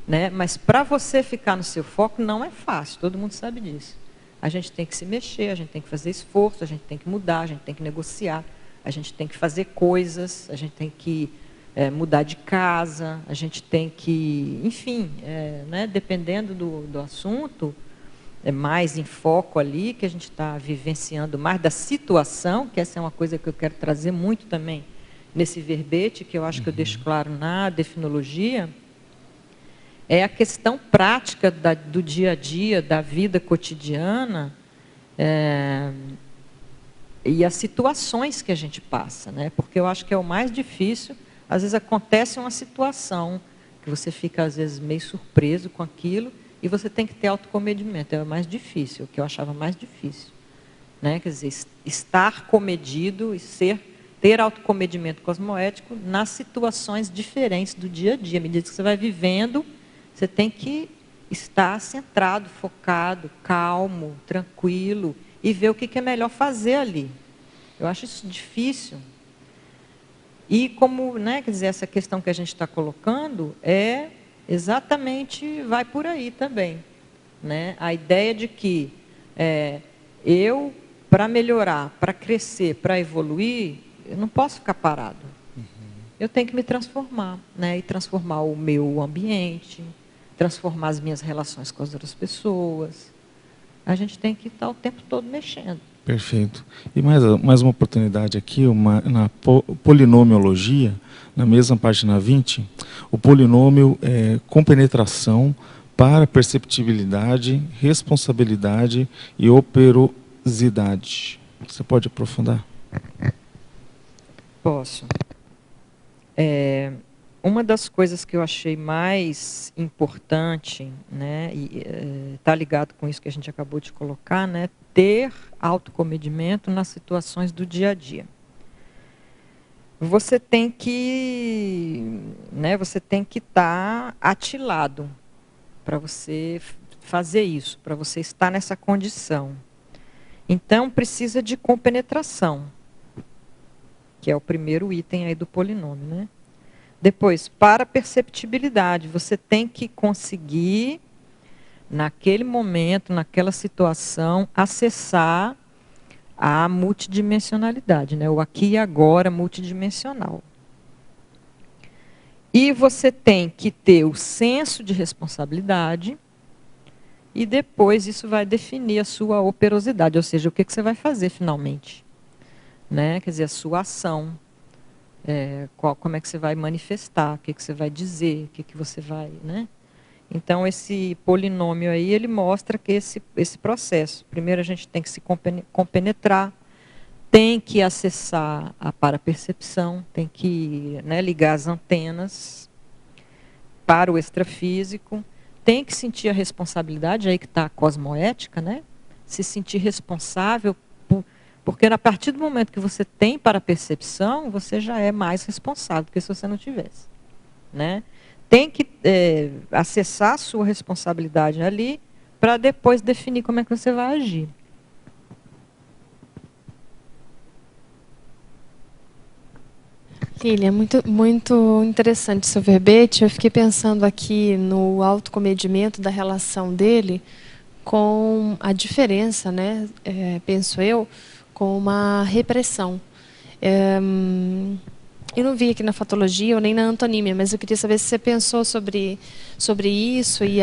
né? Mas para você ficar no seu foco não é fácil, todo mundo sabe disso. A gente tem que se mexer, a gente tem que fazer esforço, a gente tem que mudar, a gente tem que negociar, a gente tem que fazer coisas, a gente tem que mudar de casa, a gente tem que, enfim, né, dependendo do assunto, mais em foco ali, que a gente está vivenciando mais da situação, que essa é uma coisa que eu quero trazer muito também nesse verbete, que eu acho que eu deixo claro na definologia, é a questão prática do dia a dia, da vida cotidiana, e as situações que a gente passa, né? Porque eu acho que é o mais difícil. Às vezes acontece uma situação que você fica, às vezes, meio surpreso com aquilo e você tem que ter autocomedimento. É o mais difícil, o que eu achava mais difícil, né? Quer dizer, estar comedido e ter autocomedimento cosmoético nas situações diferentes do dia a dia. À medida que você vai vivendo, você tem que estar centrado, focado, calmo, tranquilo e ver o que é melhor fazer ali. Eu acho isso difícil. E como, né, quer dizer, essa questão que a gente está colocando é exatamente, vai por aí também. Né? A ideia de que eu, para melhorar, para crescer, para evoluir, eu não posso ficar parado. Eu tenho que me transformar, né? E transformar o meu ambiente, transformar as minhas relações com as outras pessoas. A gente tem que estar o tempo todo mexendo. Perfeito. E mais uma oportunidade aqui, na polinomiologia, na mesma página 20, o polinômio é compenetração para perceptibilidade, responsabilidade e operosidade. Você pode aprofundar? Posso. Uma das coisas que eu achei mais importante, né, e está ligado com isso que a gente acabou de colocar, né, ter autocomedimento nas situações do dia a dia. Você tem que, né, você tem que estar atilado para você fazer isso, para você estar nessa condição. Então precisa de compenetração, que é o primeiro item aí do polinômio, né? Depois, para perceptibilidade, você tem que conseguir, naquele momento, naquela situação, acessar a multidimensionalidade, né? O aqui e agora multidimensional. E você tem que ter o senso de responsabilidade, e depois isso vai definir a sua operosidade, ou seja, o que você vai fazer finalmente. Né? Quer dizer, a sua ação. Como é que você vai manifestar, o que você vai dizer, o que você vai, né? Então, esse polinômio aí, ele mostra que esse processo. Primeiro, a gente tem que se compenetrar, tem que acessar a parapercepção, tem que, né, ligar as antenas para o extrafísico, tem que sentir a responsabilidade, aí que está a cosmoética, né? Se sentir responsável, porque a partir do momento que você tem parapercepção, você já é mais responsável do que se você não tivesse. Né? Tem que acessar a sua responsabilidade ali, para depois definir como é que você vai agir. Lília, muito interessante seu verbete. Eu fiquei pensando aqui no autocomedimento da relação dele com a diferença, né, penso eu, com uma repressão. Eu não vi aqui na fatologia ou nem na antonímia, mas eu queria saber se você pensou sobre isso e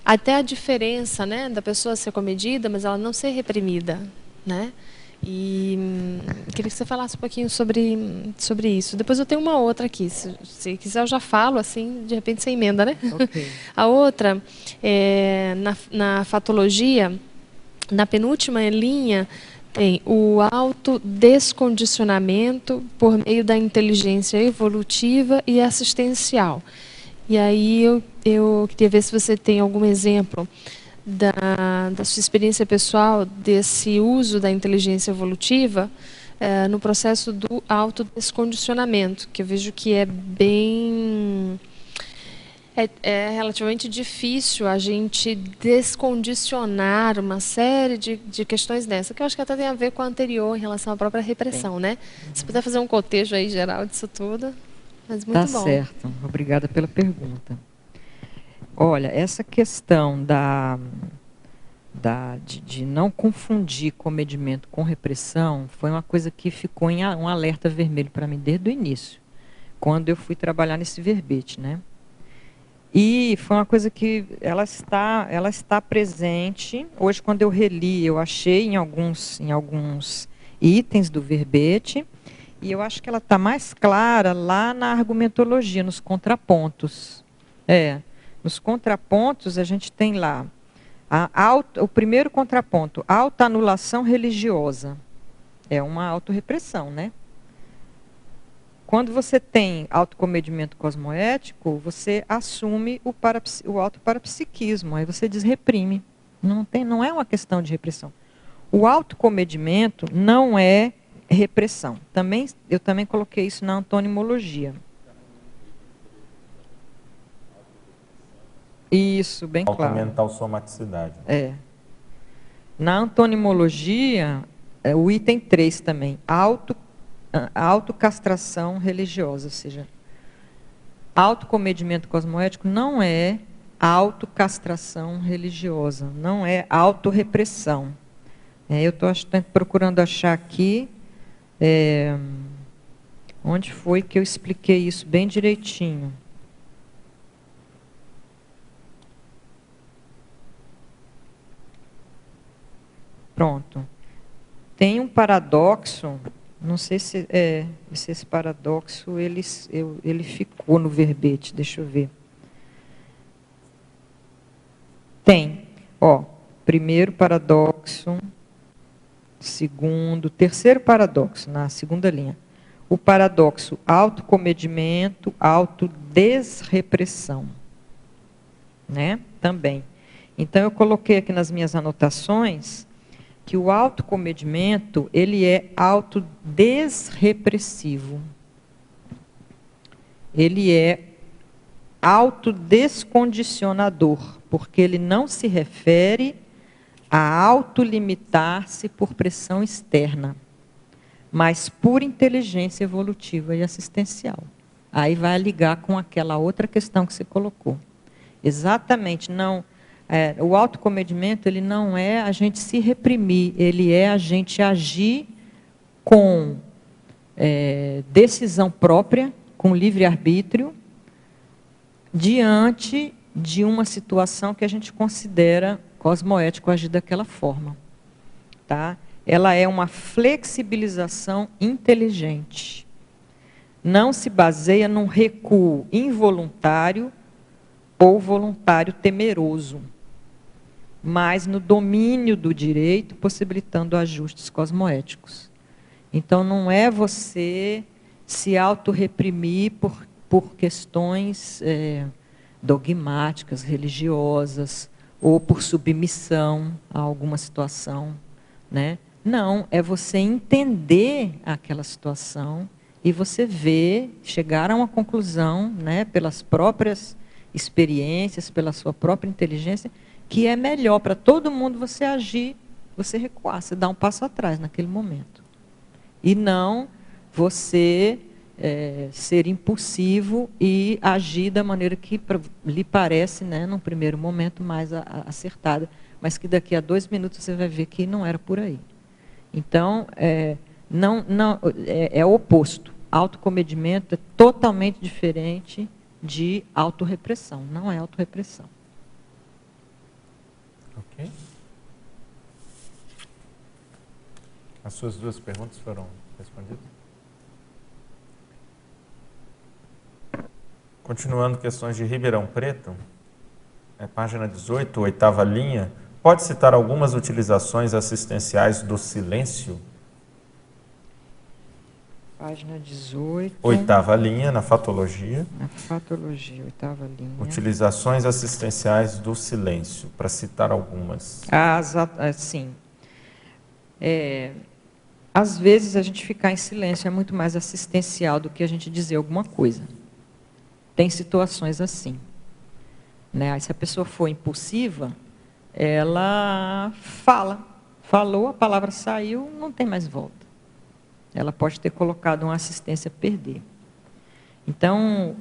até a diferença, né, da pessoa ser comedida, mas ela não ser reprimida, né? E queria que você falasse um pouquinho sobre isso. Depois eu tenho uma outra aqui. Se quiser eu já falo, assim, de repente você emenda, né? Okay. A outra, na fatologia, na penúltima linha, tem o autodescondicionamento por meio da inteligência evolutiva e assistencial. E aí eu queria ver se você tem algum exemplo da sua experiência pessoal desse uso da inteligência evolutiva no processo do autodescondicionamento, que eu vejo que é bem... É relativamente difícil a gente descondicionar uma série de questões dessa, que eu acho que até tem a ver com a anterior, em relação à própria repressão, né? Se puder fazer um cotejo aí geral disso tudo, mas muito bom. Tá certo. Obrigada pela pergunta. Olha, essa questão de não confundir comedimento com repressão foi uma coisa que ficou em um alerta vermelho para mim desde o início, quando eu fui trabalhar nesse verbete, né? E foi uma coisa que ela está presente. Hoje, quando eu reli, eu achei em alguns itens do verbete, e eu acho que ela está mais clara lá na argumentologia, nos contrapontos. Nos contrapontos, a gente tem lá o primeiro contraponto, autoanulação religiosa. É uma autorrepressão, né? Quando você tem autocomedimento cosmoético, você assume o autoparapsiquismo, aí você desreprime. Não é uma questão de repressão. O autocomedimento não é repressão. Eu também coloquei isso na antonimologia. Isso, bem claro. Aumental somaticidade. Na antonimologia, o item 3 também, autocastração religiosa, ou seja, autocomedimento cosmoético não é autocastração religiosa, não é autorrepressão. Eu estou procurando achar aqui onde foi que eu expliquei isso bem direitinho. Pronto. Tem um paradoxo, não sei se esse paradoxo ele ficou no verbete, deixa eu ver. Tem, primeiro paradoxo, segundo, terceiro paradoxo, na segunda linha. O paradoxo autocomedimento, autodesrepressão, né? Também. Então, eu coloquei aqui nas minhas anotações que o autocomedimento, ele é autodesrepressivo. Ele é autodescondicionador, porque ele não se refere a autolimitar-se por pressão externa, mas por inteligência evolutiva e assistencial. Aí vai ligar com aquela outra questão que você colocou. Exatamente, não... o autocomedimento, ele não é a gente se reprimir, ele é a gente agir com decisão própria, com livre-arbítrio, diante de uma situação que a gente considera cosmoético agir daquela forma. Tá? Ela é uma flexibilização inteligente. Não se baseia num recuo involuntário ou voluntário temeroso, mas no domínio do direito, possibilitando ajustes cosmoéticos. Então, não é você se autorreprimir por questões dogmáticas, religiosas, ou por submissão a alguma situação, né? Não, é você entender aquela situação e você ver, chegar a uma conclusão, né, pelas próprias experiências, pela sua própria inteligência, que é melhor para todo mundo você agir, você recuar, você dar um passo atrás naquele momento. E não você ser impulsivo e agir da maneira que lhe parece, né, num primeiro momento, mais acertada, mas que daqui a 2 minutos você vai ver que não era por aí. Então, é o oposto. Autocomedimento é totalmente diferente de autorrepressão, não é autorrepressão. Ok. As suas 2 perguntas foram respondidas? Continuando questões de Ribeirão Preto, página 18, 8ª linha, pode citar algumas utilizações assistenciais do silêncio? Página 18. 8ª linha, na fatologia. Na fatologia, 8ª linha. Utilizações assistenciais do silêncio, para citar algumas. Sim. Às vezes, a gente ficar em silêncio é muito mais assistencial do que a gente dizer alguma coisa. Tem situações assim. Né? Aí, se a pessoa for impulsiva, ela falou, a palavra saiu, não tem mais volta. Ela pode ter colocado uma assistência a perder. Então,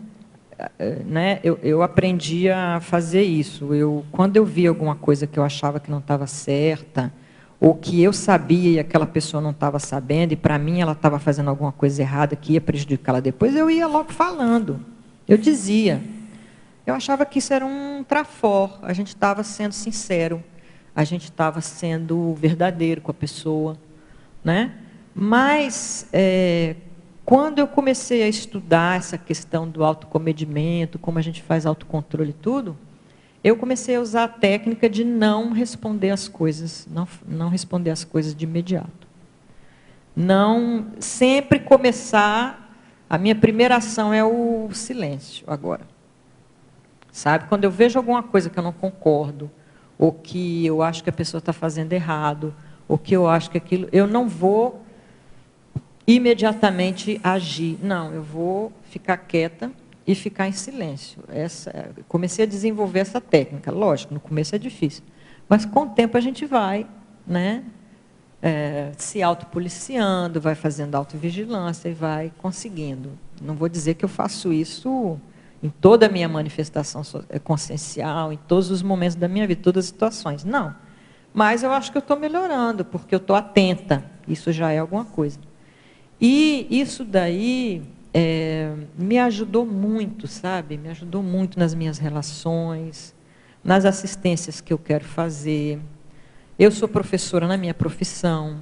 né, eu aprendi a fazer isso. Quando eu via alguma coisa que eu achava que não estava certa, ou que eu sabia e aquela pessoa não estava sabendo, e para mim ela estava fazendo alguma coisa errada que ia prejudicá-la depois, eu ia logo falando. Eu dizia. Eu achava que isso era um trafor, a gente estava sendo sincero, a gente estava sendo verdadeiro com a pessoa, né? Mas, quando eu comecei a estudar essa questão do autocomedimento, como a gente faz autocontrole e tudo, eu comecei a usar a técnica de não responder as coisas, não responder as coisas de imediato. Não sempre começar, a minha primeira ação é o silêncio agora. Sabe, quando eu vejo alguma coisa que eu não concordo, ou que eu acho que a pessoa está fazendo errado, ou que eu acho que aquilo, eu não vou imediatamente agir. Não, eu vou ficar quieta e ficar em silêncio. Comecei a desenvolver essa técnica. Lógico, no começo é difícil, mas com o tempo a gente vai, né, se autopoliciando, vai fazendo autovigilância e vai conseguindo. Não vou dizer que eu faço isso em toda a minha manifestação consciencial, em todos os momentos da minha vida, todas as situações. Não. Mas eu acho que eu estou melhorando, porque eu estou atenta. Isso já é alguma coisa. E isso daí me ajudou muito, sabe? Me ajudou muito nas minhas relações, nas assistências que eu quero fazer. Eu sou professora na minha profissão,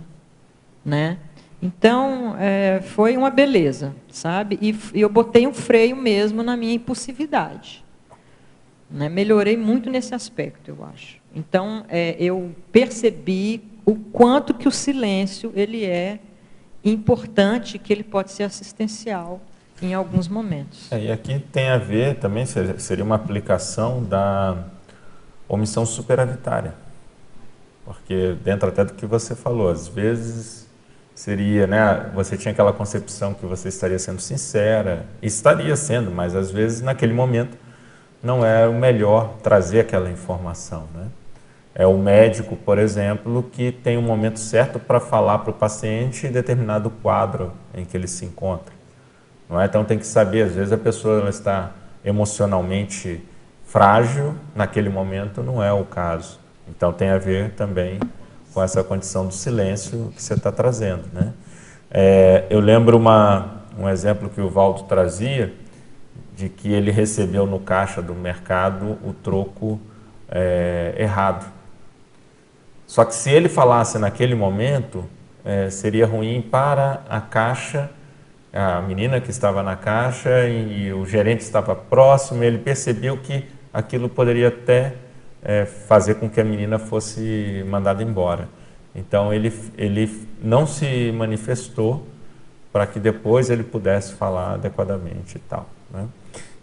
né? Então, foi uma beleza, sabe? E eu botei um freio mesmo na minha impulsividade. Né? Melhorei muito nesse aspecto, eu acho. Então, eu percebi o quanto que o silêncio ele é importante, que ele pode ser assistencial em alguns momentos. E aqui tem a ver também, seria uma aplicação da omissão superavitária. Porque dentro até do que você falou, às vezes seria, né, você tinha aquela concepção que você estaria sendo sincera, e estaria sendo, mas às vezes naquele momento não é o melhor trazer aquela informação, né? É o médico, por exemplo, que tem um momento certo para falar para o paciente em determinado quadro em que ele se encontra. Não é? Então tem que saber, às vezes a pessoa ela está emocionalmente frágil, naquele momento não é o caso. Então tem a ver também com essa condição do silêncio que você está trazendo, né? Eu lembro um exemplo que o Valdo trazia, de que ele recebeu no caixa do mercado o troco errado. Só que se ele falasse naquele momento, seria ruim para a caixa, a menina que estava na caixa e o gerente estava próximo, ele percebeu que aquilo poderia até fazer com que a menina fosse mandada embora. Então ele não se manifestou para que depois ele pudesse falar adequadamente e tal, né?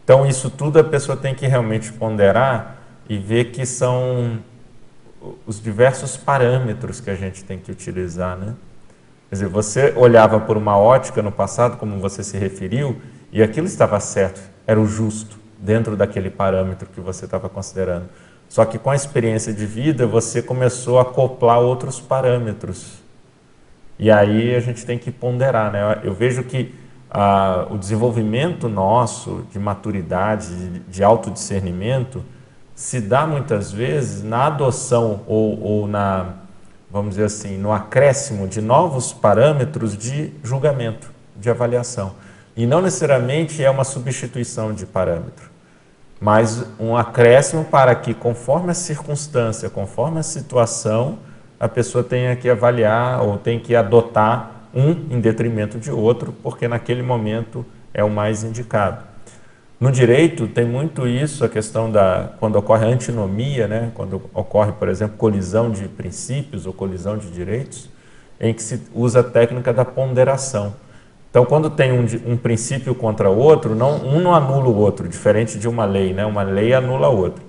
Então isso tudo a pessoa tem que realmente ponderar e ver que são os diversos parâmetros que a gente tem que utilizar, né? Quer dizer, você olhava por uma ótica no passado, como você se referiu, e aquilo estava certo, era o justo, dentro daquele parâmetro que você estava considerando. Só que com a experiência de vida, você começou a acoplar outros parâmetros. E aí a gente tem que ponderar, né? Eu vejo que o desenvolvimento nosso de maturidade, de autodiscernimento, se dá muitas vezes na adoção ou na, vamos dizer assim, no acréscimo de novos parâmetros de julgamento, de avaliação. E não necessariamente é uma substituição de parâmetro, mas um acréscimo para que, conforme a circunstância, conforme a situação, a pessoa tenha que avaliar ou tem que adotar um em detrimento de outro, porque naquele momento é o mais indicado. No direito tem muito isso, a questão quando ocorre a antinomia, né? Quando ocorre, por exemplo, colisão de princípios ou colisão de direitos, em que se usa a técnica da ponderação. Então, quando tem um princípio contra o outro, um não anula o outro, diferente de uma lei, né? Uma lei anula a outra.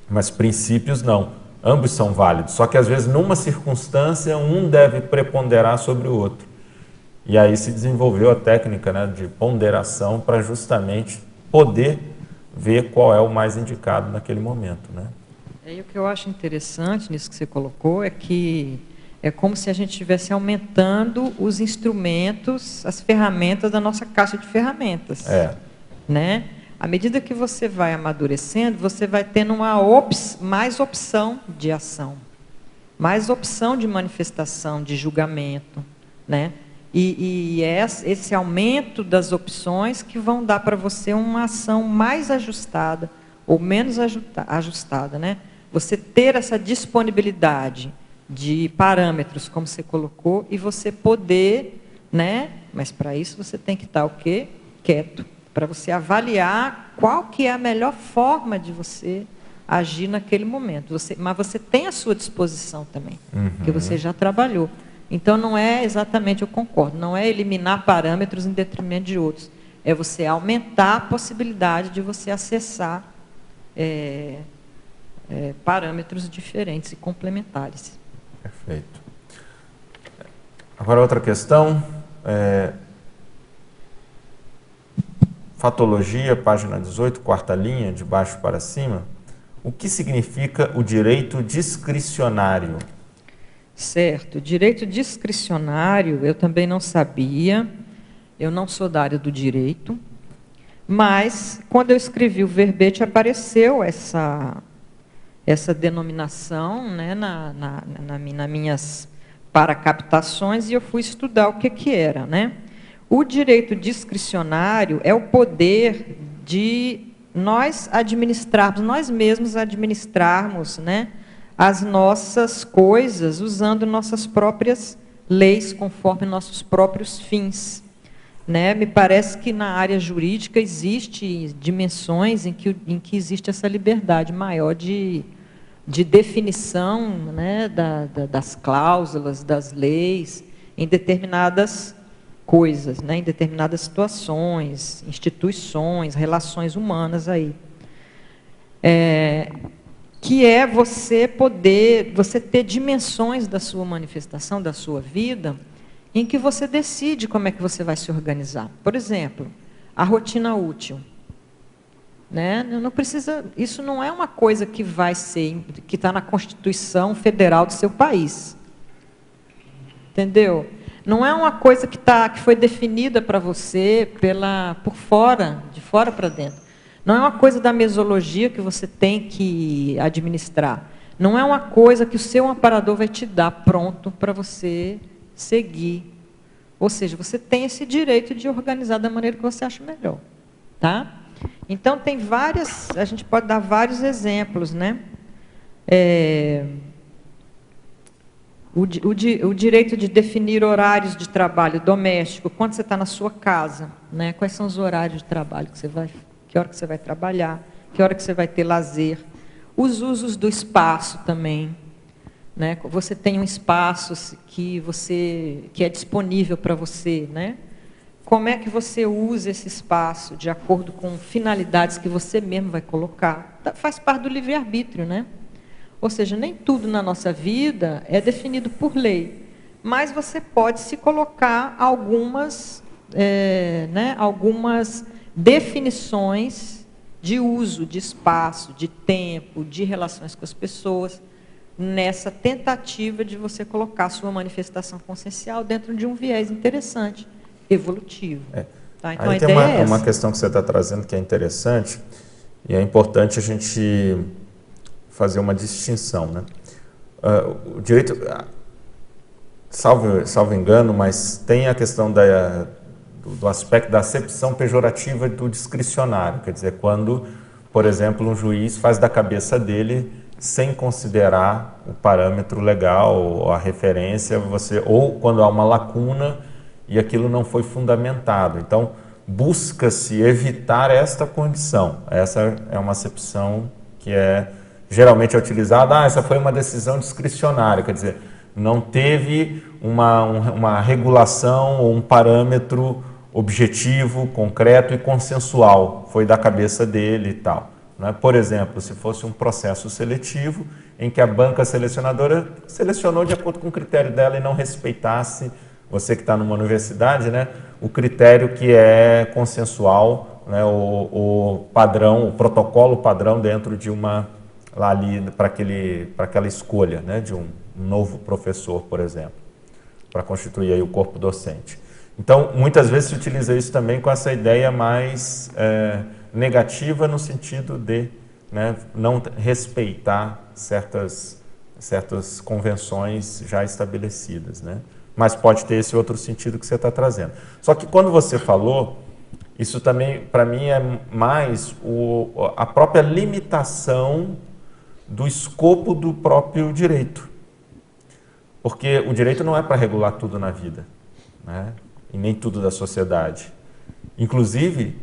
Mas princípios não, ambos são válidos. Só que às vezes numa circunstância um deve preponderar sobre o outro. E aí se desenvolveu a técnica, né, de ponderação para justamente poder ver qual é o mais indicado naquele momento, né? E o que eu acho interessante nisso que você colocou é que é como se a gente estivesse aumentando os instrumentos, as ferramentas da nossa caixa de ferramentas. Né? À medida que você vai amadurecendo, você vai tendo mais opção de ação, mais opção de manifestação, de julgamento, né? E é esse aumento das opções que vão dar para você uma ação mais ajustada ou menos ajustada, né? Você ter essa disponibilidade de parâmetros, como você colocou, e você poder, né? Mas para isso você tem que estar o quê? Quieto, para você avaliar qual que é a melhor forma de você agir naquele momento. Mas você tem a sua disposição também, porque você já trabalhou. Então, não é exatamente, eu concordo, não é eliminar parâmetros em detrimento de outros. É você aumentar a possibilidade de você acessar parâmetros diferentes e complementares. Perfeito. Agora, outra questão. Fatologia, página 18, quarta linha, de baixo para cima. O que significa o direito discricionário? Certo. Direito discricionário, eu também não sabia. Eu não sou da área do direito. Mas, quando eu escrevi o verbete, apareceu essa denominação, né, nas minhas paracaptações, e eu fui estudar o que era, né? O direito discricionário é o poder de nós mesmos administrarmos, né, as nossas coisas usando nossas próprias leis, conforme nossos próprios fins. Né? Me parece que na área jurídica existe dimensões em que existe essa liberdade maior de definição, né, das cláusulas, das leis, em determinadas coisas, né, em determinadas situações, instituições, relações humanas aí. Que é você ter dimensões da sua manifestação, da sua vida, em que você decide como é que você vai se organizar. Por exemplo, a rotina útil. Né? Não precisa, isso não é uma coisa que que está na Constituição Federal do seu país. Entendeu? Não é uma coisa que foi definida para você por fora, de fora para dentro. Não é uma coisa da mesologia que você tem que administrar. Não é uma coisa que o seu amparador vai te dar pronto para você seguir. Ou seja, você tem esse direito de organizar da maneira que você acha melhor. Tá? Então, a gente pode dar vários exemplos, né? O direito de definir horários de trabalho doméstico, quando você está na sua casa, né? Quais são os horários de trabalho que hora que você vai trabalhar, que hora que você vai ter lazer. Os usos do espaço também. Né? Você tem um espaço que é disponível para você, né? Como é que você usa esse espaço de acordo com finalidades que você mesmo vai colocar? Faz parte do livre-arbítrio, né? Ou seja, nem tudo na nossa vida é definido por lei, mas você pode se colocar algumas definições de uso, de espaço, de tempo, de relações com as pessoas, nessa tentativa de você colocar a sua manifestação consciencial dentro de um viés interessante, evolutivo. Tá? Então, aí tem uma questão que você está trazendo que é interessante, e é importante a gente fazer uma distinção. Né? O direito, salvo engano, mas tem a questão do aspecto da acepção pejorativa do discricionário, quer dizer, quando, por exemplo, um juiz faz da cabeça dele sem considerar o parâmetro legal, ou a referência, ou quando há uma lacuna e aquilo não foi fundamentado. Então, busca-se evitar esta condição. Essa é uma acepção que geralmente é utilizada. Essa foi uma decisão discricionária, quer dizer, não teve uma regulação ou um parâmetro objetivo, concreto e consensual. Foi da cabeça dele e tal. Por exemplo, se fosse um processo seletivo em que a banca selecionadora selecionou de acordo com o critério dela e não respeitasse, você que está numa universidade, né, o critério que é consensual, né, o padrão, o protocolo padrão dentro de para aquela escolha, né, de um novo professor, por exemplo, para constituir aí o corpo docente. Então, muitas vezes se utiliza isso também com essa ideia mais negativa no sentido de, né, não respeitar certas convenções já estabelecidas, né? Mas pode ter esse outro sentido que você está trazendo. Só que quando você falou, isso também, para mim, é mais a própria limitação do escopo do próprio direito. Porque o direito não é para regular tudo na vida, né? E nem tudo da sociedade. Inclusive,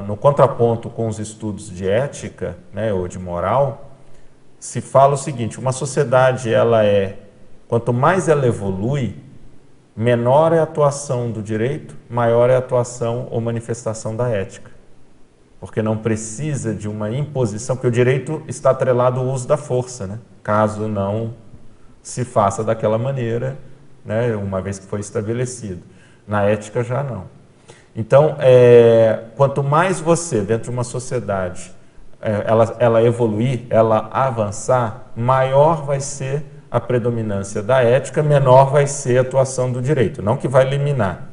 no contraponto com os estudos de ética, né, ou de moral, se fala o seguinte: uma sociedade, quanto mais ela evolui, menor é a atuação do direito, maior é a atuação ou manifestação da ética. Porque não precisa de uma imposição, porque o direito está atrelado ao uso da força, né? Caso não se faça daquela maneira, né, uma vez que foi estabelecido. Na ética já não. Então, quanto mais você, dentro de uma sociedade, ela evoluir, ela avançar, maior vai ser a predominância da ética, menor vai ser a atuação do direito, não que vai eliminar.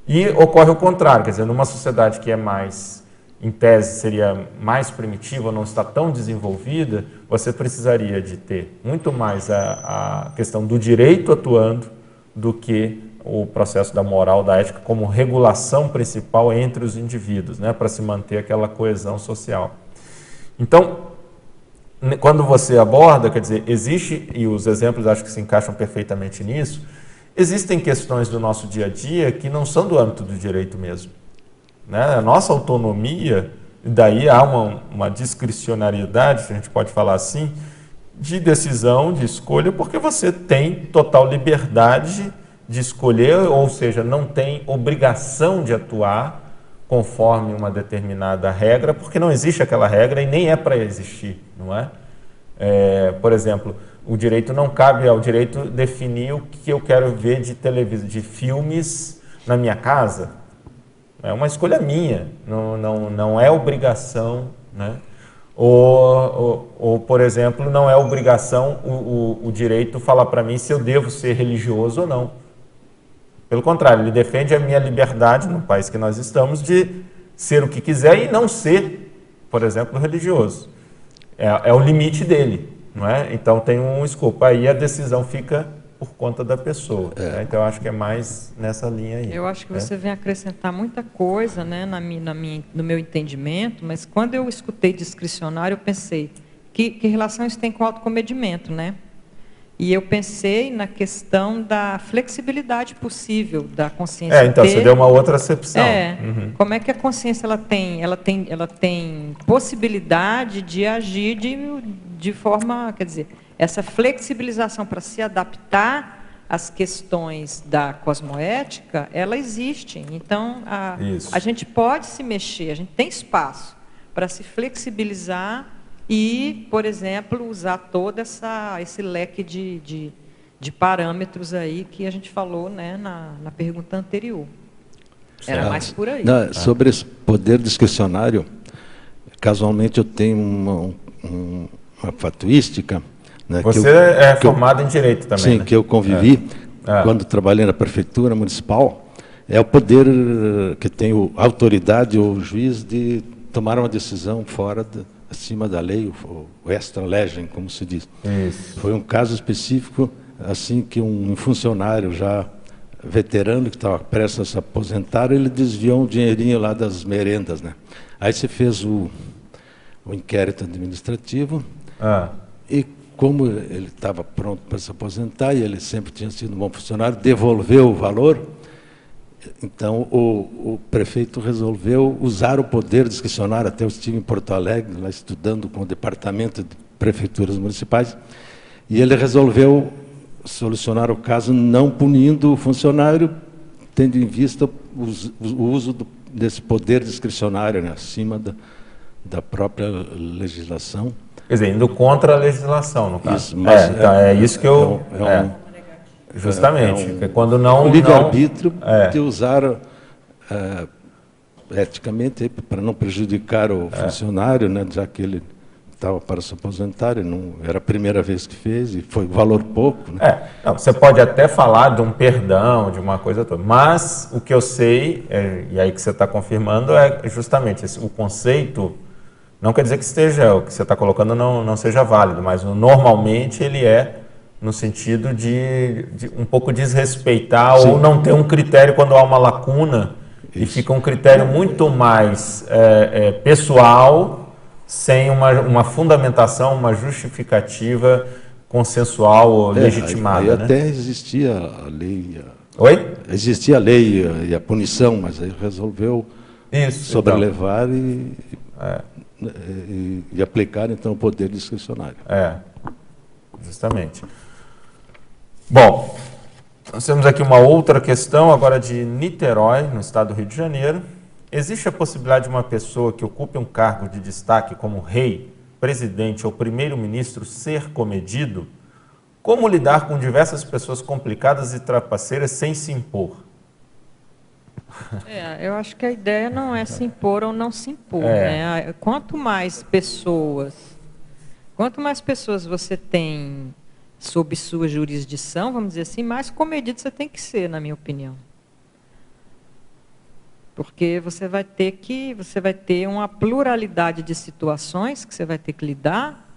E ocorre o contrário, quer dizer, numa sociedade que é mais, em tese, seria mais primitiva, não está tão desenvolvida, você precisaria de ter muito mais a questão do direito atuando do que o processo da moral, da ética, como regulação principal entre os indivíduos, né, para se manter aquela coesão social. Então, quando você aborda, quer dizer, existe, e os exemplos acho que se encaixam perfeitamente nisso, existem questões do nosso dia a dia que não são do âmbito do direito mesmo. Né? A nossa autonomia, daí há uma discricionariedade, a gente pode falar assim, de decisão, de escolha, porque você tem total liberdade de escolher, ou seja, não tem obrigação de atuar conforme uma determinada regra, porque não existe aquela regra e nem é para existir, não é? Por exemplo, o direito não cabe ao direito definir o que eu quero ver de televisão, de filmes na minha casa. É uma escolha minha, não é obrigação, né? Ou, por exemplo, não é obrigação o direito falar para mim se eu devo ser religioso ou não. Pelo contrário, ele defende a minha liberdade, no país que nós estamos, de ser o que quiser e não ser, por exemplo, religioso. É o limite dele, não é? Então tem um escopo. Aí a decisão fica por conta da pessoa. Né? Então eu acho que é mais nessa linha aí. Eu acho que você vem acrescentar muita coisa, né, no meu entendimento, mas quando eu escutei discricionário, eu pensei, que relação isso tem com o autocomedimento, né? E eu pensei na questão da flexibilidade possível da consciência. Então você deu uma outra acepção. Como é que a consciência ela tem possibilidade de agir de forma, quer dizer, essa flexibilização para se adaptar às questões da cosmoética, ela existe. Então a gente pode se mexer, a gente tem espaço para se flexibilizar e, por exemplo, usar todo esse leque de parâmetros aí que a gente falou, né, na pergunta anterior. Era mais por aí. Sobre esse poder discricionário, casualmente eu tenho uma fatuística. Né, você é formado em Direito também, sim, né? Que eu convivi quando trabalhei na Prefeitura Municipal. É o poder que tem a autoridade ou o juiz de tomar uma decisão acima da lei, o extra legem, como se diz. Isso. Foi um caso específico, assim, que um funcionário já veterano, que estava prestes a se aposentar, ele desviou um dinheirinho lá das merendas, né? Aí se fez o inquérito administrativo, e como ele estava pronto para se aposentar, e ele sempre tinha sido um bom funcionário, devolveu o valor. Então, o prefeito resolveu usar o poder discricionário. Até eu estive em Porto Alegre, lá estudando com o departamento de prefeituras municipais, e ele resolveu solucionar o caso não punindo o funcionário, tendo em vista o uso desse poder discricionário, né, acima da própria legislação. Quer dizer, indo contra a legislação, no caso. Isso, mas é isso que eu... Justamente, quando não... O livre-arbítrio de usar eticamente, para não prejudicar o funcionário, né, já que ele estava para se aposentar, e não era a primeira vez que fez, e foi valor pouco. Né? Não, você pode até falar de um perdão, de uma coisa toda, mas o que eu sei, e aí que você está confirmando, é justamente o conceito, não quer dizer que o que você está colocando não seja válido, mas normalmente ele no sentido de um pouco desrespeitar, sim, ou não ter um critério quando há uma lacuna, isso, e fica um critério muito mais pessoal, sem uma fundamentação, uma justificativa consensual ou legitimada. Aí até existia a lei... Oi? Existia a lei e a punição, mas aí resolveu sobrelevar e aplicar, então, o poder discricionário. Justamente. Bom, nós temos aqui uma outra questão, agora de Niterói, no estado do Rio de Janeiro. Existe a possibilidade de uma pessoa que ocupe um cargo de destaque como rei, presidente ou primeiro-ministro ser comedido? Como lidar com diversas pessoas complicadas e trapaceiras sem se impor? Eu acho que a ideia não é se impor ou não se impor. Né? Quanto mais pessoas você tem sob sua jurisdição, vamos dizer assim, mais comedido você tem que ser, na minha opinião. Porque você vai ter uma pluralidade de situações que você vai ter que lidar,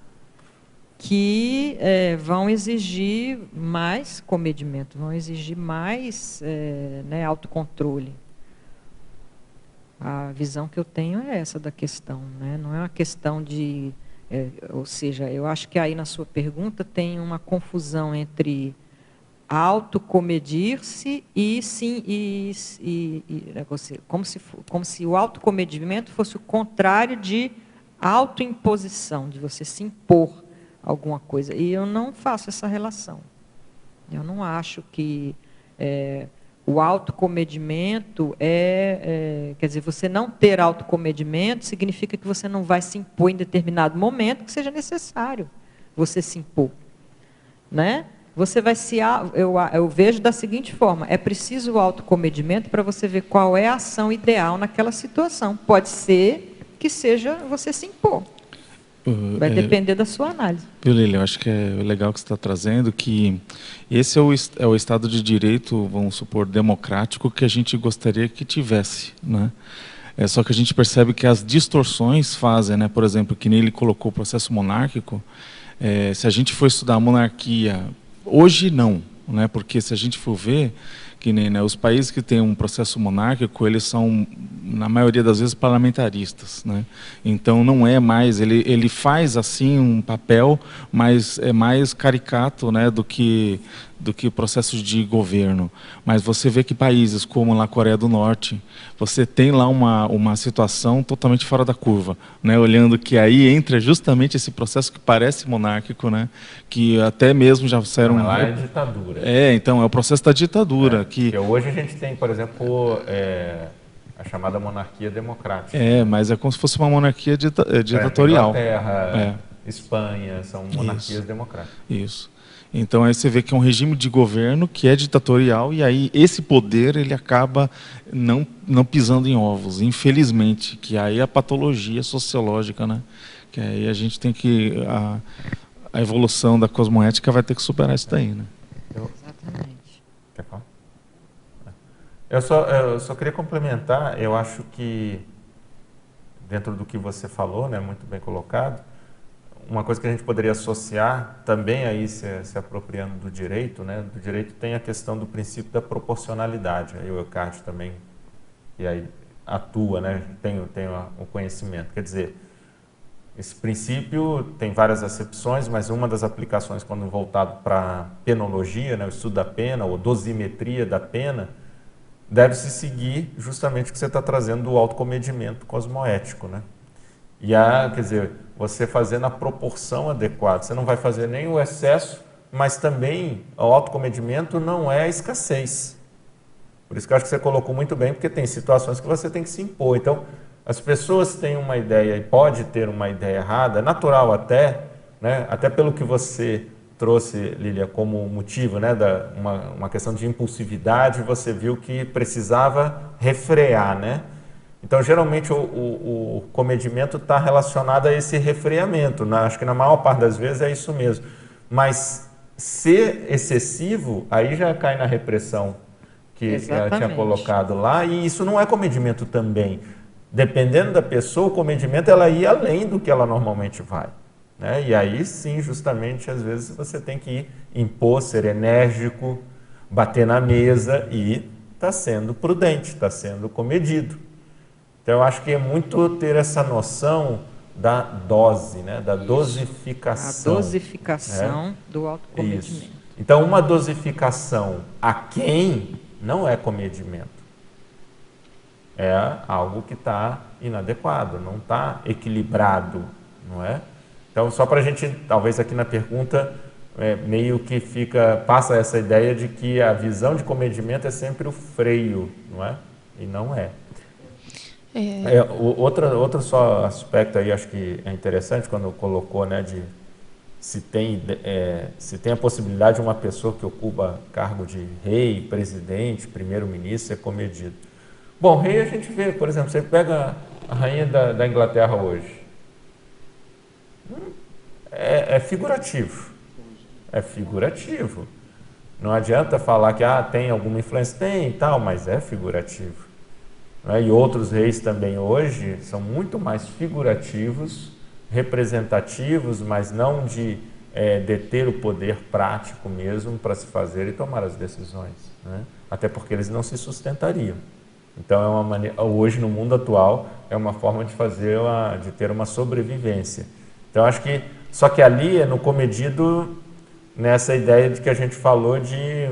que vão exigir mais comedimento, vão exigir mais autocontrole. A visão que eu tenho é essa da questão, né? Não é uma questão de... ou seja, eu acho que aí na sua pergunta tem uma confusão entre autocomedir-se como se o autocomedimento fosse o contrário de autoimposição, de você se impor alguma coisa. E eu não faço essa relação. Eu não acho que o autocomedimento quer dizer, você não ter autocomedimento significa que você não vai se impor em determinado momento que seja necessário você se impor, né? Você vai eu vejo da seguinte forma: é preciso o autocomedimento para você ver qual é a ação ideal naquela situação. Pode ser que seja você se impor. Vai depender da sua análise. Lília, eu acho que é legal que você está trazendo, que esse é o Estado de Direito, vamos supor, democrático, que a gente gostaria que tivesse, né? Só que a gente percebe que as distorções fazem, né? Por exemplo, que nem ele colocou o processo monárquico, se a gente for estudar a monarquia, hoje não, né? Porque se a gente for ver, que nem, né, os países que têm um processo monárquico, eles são, na maioria das vezes, parlamentaristas, né? Então não é mais, ele faz assim um papel, mas é mais caricato, né, do que processos de governo. Mas você vê que países como lá a Coreia do Norte, você tem lá uma situação totalmente fora da curva, né? Olhando que aí entra justamente esse processo que parece monárquico, né? Que até mesmo já saíram... Lá é ditadura. Então, é o processo da ditadura. Porque hoje a gente tem, por exemplo, a chamada monarquia democrática. Mas é como se fosse uma monarquia ditatorial. Inglaterra, Espanha, são monarquias democráticas. Isso. Então aí você vê que é um regime de governo que é ditatorial, e aí esse poder ele acaba não pisando em ovos, infelizmente, que aí é a patologia sociológica, né? Que aí a gente tem que... A evolução da cosmoética vai ter que superar isso daí, né? Exatamente. Quer falar? Eu só queria complementar, eu acho que, dentro do que você falou, né, muito bem colocado, uma coisa que a gente poderia associar também aí, se apropriando do direito, né, do direito tem a questão do princípio da proporcionalidade, aí o Eucard também, e aí atua, né, tem o conhecimento, quer dizer, esse princípio tem várias acepções, mas uma das aplicações, quando voltado para penologia, né, o estudo da pena, ou dosimetria da pena, deve-se seguir justamente o que você está trazendo do autocomedimento cosmoético, né? E quer dizer, você fazer na proporção adequada, você não vai fazer nem o excesso, mas também o autocomedimento não é escassez. Por isso que eu acho que você colocou muito bem, porque tem situações que você tem que se impor. Então, as pessoas têm uma ideia, e pode ter uma ideia errada, natural até, né? Até pelo que você trouxe, Lília, como motivo, né? Uma questão de impulsividade, você viu que precisava refrear, né? Então, geralmente, o comedimento está relacionado a esse refreamento, né? Acho que na maior parte das vezes é isso mesmo. Mas ser excessivo, aí já cai na repressão que ela tinha colocado lá, e isso não é comedimento também. Dependendo da pessoa, o comedimento ela ia além do que ela normalmente vai, né? E aí sim, justamente, às vezes você tem que impor, ser enérgico, bater na mesa e está sendo prudente, está sendo comedido. Então eu acho que é muito ter essa noção da dose, né? Da dosificação. A dosificação, né? Do autocomedimento. Isso. Então uma dosificação aquém não é comedimento. É algo que está inadequado, não está equilibrado, não é? Então, só para a gente, talvez aqui na pergunta, meio que passa essa ideia de que a visão de comedimento é sempre o freio, não é? E não é. Outro só aspecto aí, acho que é interessante, quando colocou, né, de se tem a possibilidade de uma pessoa que ocupa cargo de rei, presidente, primeiro-ministro ser comedido. Bom, rei a gente vê, por exemplo, você pega a rainha da Inglaterra hoje. É figurativo. é figurativo. Não adianta falar que tem alguma influência, tem e tal, mas é figurativo. Né? E outros reis também hoje são muito mais figurativos, representativos, mas não de deter o poder prático mesmo para se fazer e tomar as decisões. Né? Até porque eles não se sustentariam. Então, é uma maneira, hoje no mundo atual, é uma forma de de ter uma sobrevivência. Então, acho que, só que ali é no comedido nessa ideia de que a gente falou de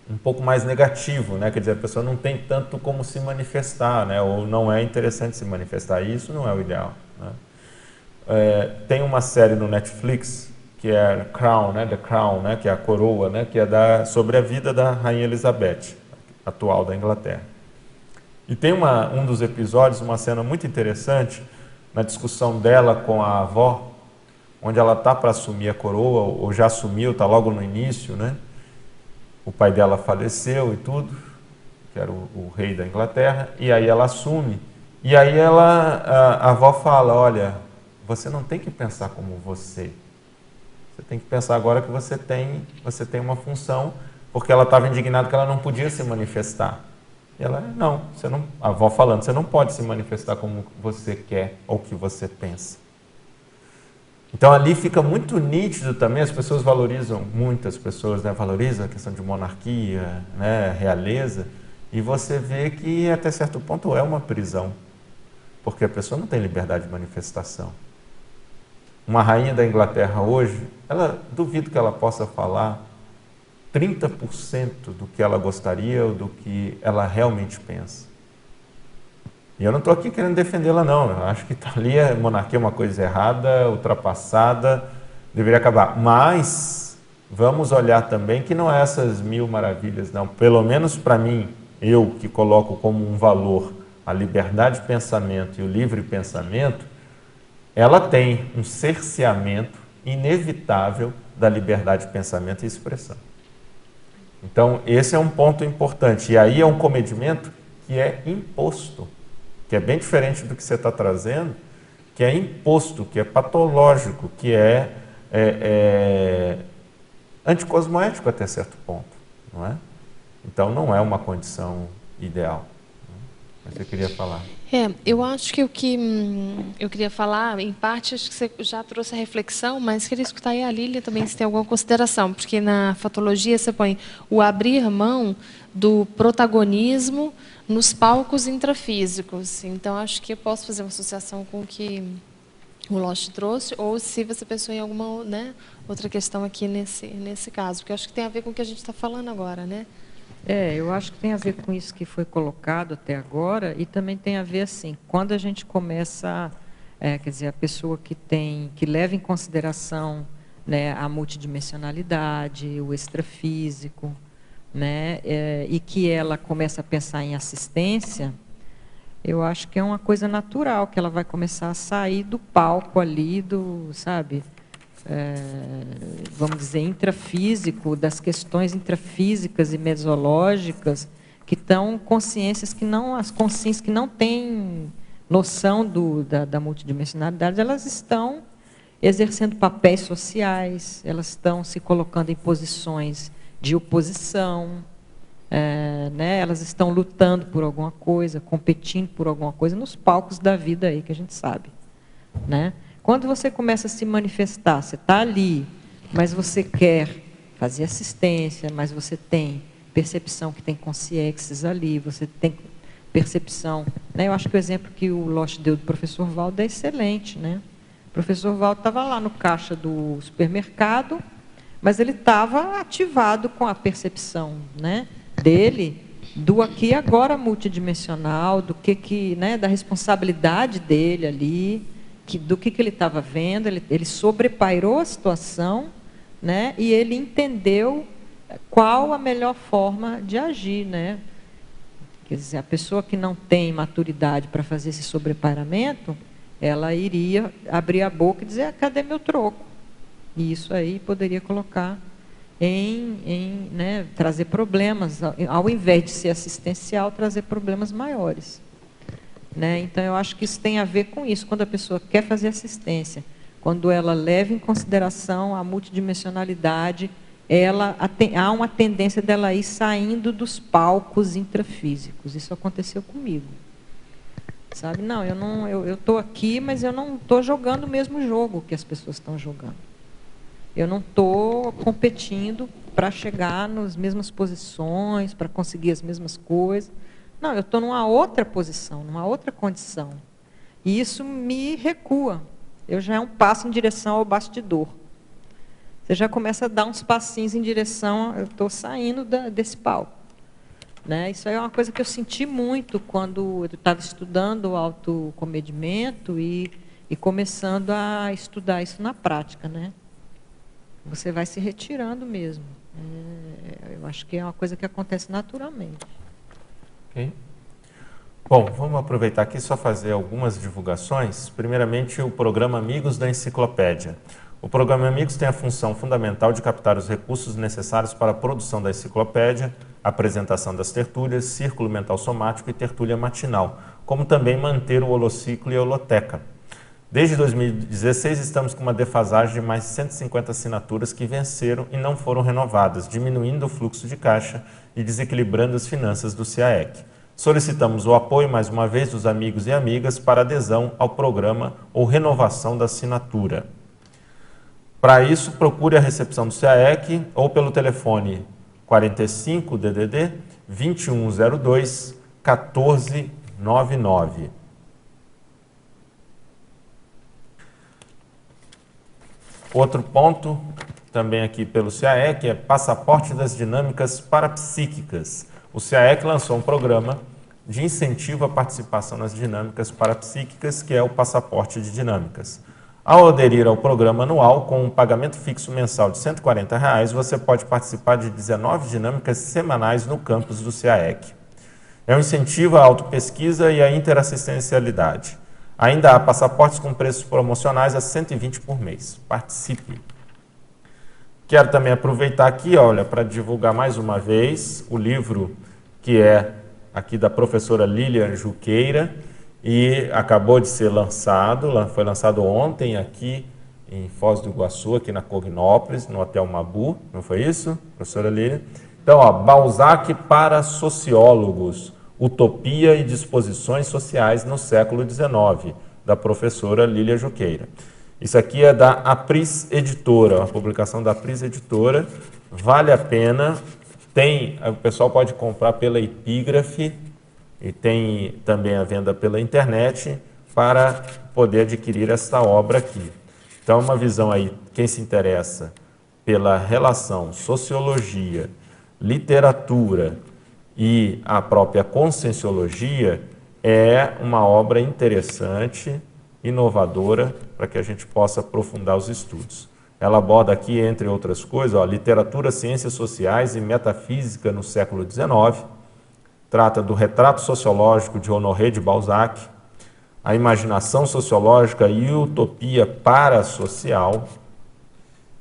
um pouco mais negativo, né? Quer dizer, a pessoa não tem tanto como se manifestar, né? Ou não é interessante se manifestar, e isso não é o ideal. Né? Tem uma série no Netflix que é Crown, né? The Crown, né? Que é a coroa, né? Que é sobre a vida da Rainha Elizabeth, atual da Inglaterra. E tem um dos episódios, uma cena muito interessante, na discussão dela com a avó, onde ela está para assumir a coroa, ou já assumiu, está logo no início, né? O pai dela faleceu e tudo, que era o rei da Inglaterra, e aí ela assume. E aí a avó fala, olha, você não tem que pensar como você tem que pensar agora que você tem uma função, porque ela estava indignada que ela não podia se manifestar. E ela, a avó falando, você não pode se manifestar como você quer ou que você pensa. Então ali fica muito nítido também, as pessoas valorizam, muitas pessoas, né, valorizam a questão de monarquia, né, realeza, e você vê que até certo ponto é uma prisão, porque a pessoa não tem liberdade de manifestação. Uma rainha da Inglaterra hoje, duvido que ela possa falar 30% do que ela gostaria ou do que ela realmente pensa. E eu não estou aqui querendo defendê-la, não. Eu acho que ali a monarquia é uma coisa errada, ultrapassada, deveria acabar. Mas vamos olhar também que não é essas mil maravilhas, não. Pelo menos para mim, eu que coloco como um valor a liberdade de pensamento e o livre pensamento, ela tem um cerceamento inevitável da liberdade de pensamento e expressão. Então, esse é um ponto importante. E aí é um comedimento que é imposto, que é bem diferente do que você está trazendo, que é imposto, que é patológico, que é anticosmoético até certo ponto, não é? Então, não é uma condição ideal. Mas você queria falar? Eu acho que o que eu queria falar, em parte, acho que você já trouxe a reflexão, mas queria escutar aí a Lília também, se tem alguma consideração, porque na fatologia você põe o abrir mão do protagonismo nos palcos intrafísicos. Então, acho que eu posso fazer uma associação com o que o Losch trouxe, ou se você pensou em alguma, né, outra questão aqui nesse caso, porque eu acho que tem a ver com o que a gente está falando agora, né? Eu acho que tem a ver com isso que foi colocado até agora, e também tem a ver, assim, quando a gente começa, quer dizer, a pessoa que leva em consideração, né, a multidimensionalidade, o extrafísico, né, e que ela começa a pensar em assistência, eu acho que é uma coisa natural, que ela vai começar a sair do palco ali, sabe, vamos dizer, intrafísico, das questões intrafísicas e mesológicas, que estão as consciências que não têm noção da multidimensionalidade, elas estão exercendo papéis sociais, elas estão se colocando em posições de oposição, né? Elas estão lutando por alguma coisa, competindo por alguma coisa nos palcos da vida aí que a gente sabe, né? Quando você começa a se manifestar, você está ali, mas você quer fazer assistência, mas você tem percepção que tem consciências ali, você tem percepção, né? Eu acho que o exemplo que o Losch deu do professor Valdo é excelente, né? O professor Valdo estava lá no caixa do supermercado, mas ele estava ativado com a percepção, né, dele, do aqui e agora multidimensional, né, da responsabilidade dele ali, do que ele estava vendo, ele sobrepairou a situação, né, e ele entendeu qual a melhor forma de agir, né? Quer dizer, a pessoa que não tem maturidade para fazer esse sobrepairamento, ela iria abrir a boca e dizer, cadê meu troco? E isso aí poderia colocar né, trazer problemas, ao invés de ser assistencial, trazer problemas maiores. Né? Então, eu acho que isso tem a ver com isso. Quando a pessoa quer fazer assistência, quando ela leva em consideração a multidimensionalidade, há uma tendência dela ir saindo dos palcos intrafísicos. Isso aconteceu comigo. Sabe? Não, eu estou aqui, mas eu não estou jogando o mesmo jogo que as pessoas estão jogando. Eu não estou competindo para chegar nas mesmas posições, para conseguir as mesmas coisas. Não, eu estou numa outra posição, numa outra condição. E isso me recua. Eu já é um passo em direção ao bastidor. Você já começa a dar uns passinhos em direção, eu estou saindo desse palco. Né? Isso aí é uma coisa que eu senti muito quando eu estava estudando o autocomedimento e começando a estudar isso na prática. Né? Você vai se retirando mesmo. Eu acho que é uma coisa que acontece naturalmente. Ok. Bom, vamos aproveitar aqui só fazer algumas divulgações. Primeiramente, o programa Amigos da Enciclopédia. O programa Amigos tem a função fundamental de captar os recursos necessários para a produção da enciclopédia, apresentação das tertúlias, círculo mental somático e tertúlia matinal, como também manter o holociclo e a holoteca. Desde 2016, estamos com uma defasagem de mais de 150 assinaturas que venceram e não foram renovadas, diminuindo o fluxo de caixa e desequilibrando as finanças do CIAEC. Solicitamos o apoio, mais uma vez, dos amigos e amigas para adesão ao programa ou renovação da assinatura. Para isso, procure a recepção do CIAEC ou pelo telefone 45 DDD 2102 1499. Outro ponto, também aqui pelo CIAEC, é passaporte das dinâmicas parapsíquicas. O CIAEC lançou um programa de incentivo à participação nas dinâmicas parapsíquicas, que é o passaporte de dinâmicas. Ao aderir ao programa anual, com um pagamento fixo mensal de R$ 140, você pode participar de 19 dinâmicas semanais no campus do CIAEC. É um incentivo à autopesquisa e à interassistencialidade. Ainda há passaportes com preços promocionais a R$ 120 por mês. Participe! Quero também aproveitar aqui, olha, para divulgar mais uma vez o livro que é aqui da professora Lília Juqueira, e acabou de ser lançado, foi lançado ontem aqui em Foz do Iguaçu, aqui na Cognópolis, no Hotel Mabu, não foi isso, professora Lília? Então, ó, Balzac para sociólogos, Utopia e Disposições Sociais no século XIX, da professora Lília Juqueira. Isso aqui é da Apris Editora, a publicação da Apris Editora, vale a pena, o pessoal pode comprar pela Epígrafe, e tem também a venda pela internet para poder adquirir esta obra aqui. Então, uma visão aí, quem se interessa pela relação sociologia, literatura e a própria conscienciologia, é uma obra interessante, inovadora, para que a gente possa aprofundar os estudos. Ela aborda aqui, entre outras coisas, literatura, ciências sociais e metafísica no século XIX, trata do retrato sociológico de Honoré de Balzac, a imaginação sociológica e utopia parasocial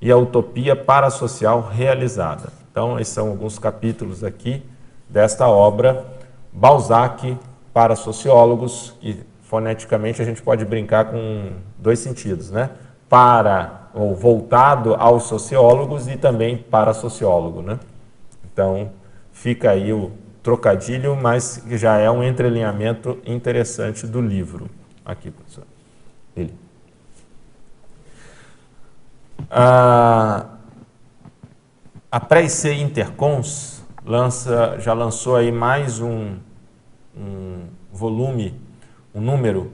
e a utopia parasocial realizada. Então, esses são alguns capítulos aqui desta obra, Balzac para sociólogos, e foneticamente a gente pode brincar com dois sentidos, né? Para, ou voltado aos sociólogos e também para sociólogo, né? Então, fica aí o trocadilho, mas já é um entrelinhamento interessante do livro. Aqui, professor. Ele. A Pré-IC Intercons já lançou aí mais um volume, um número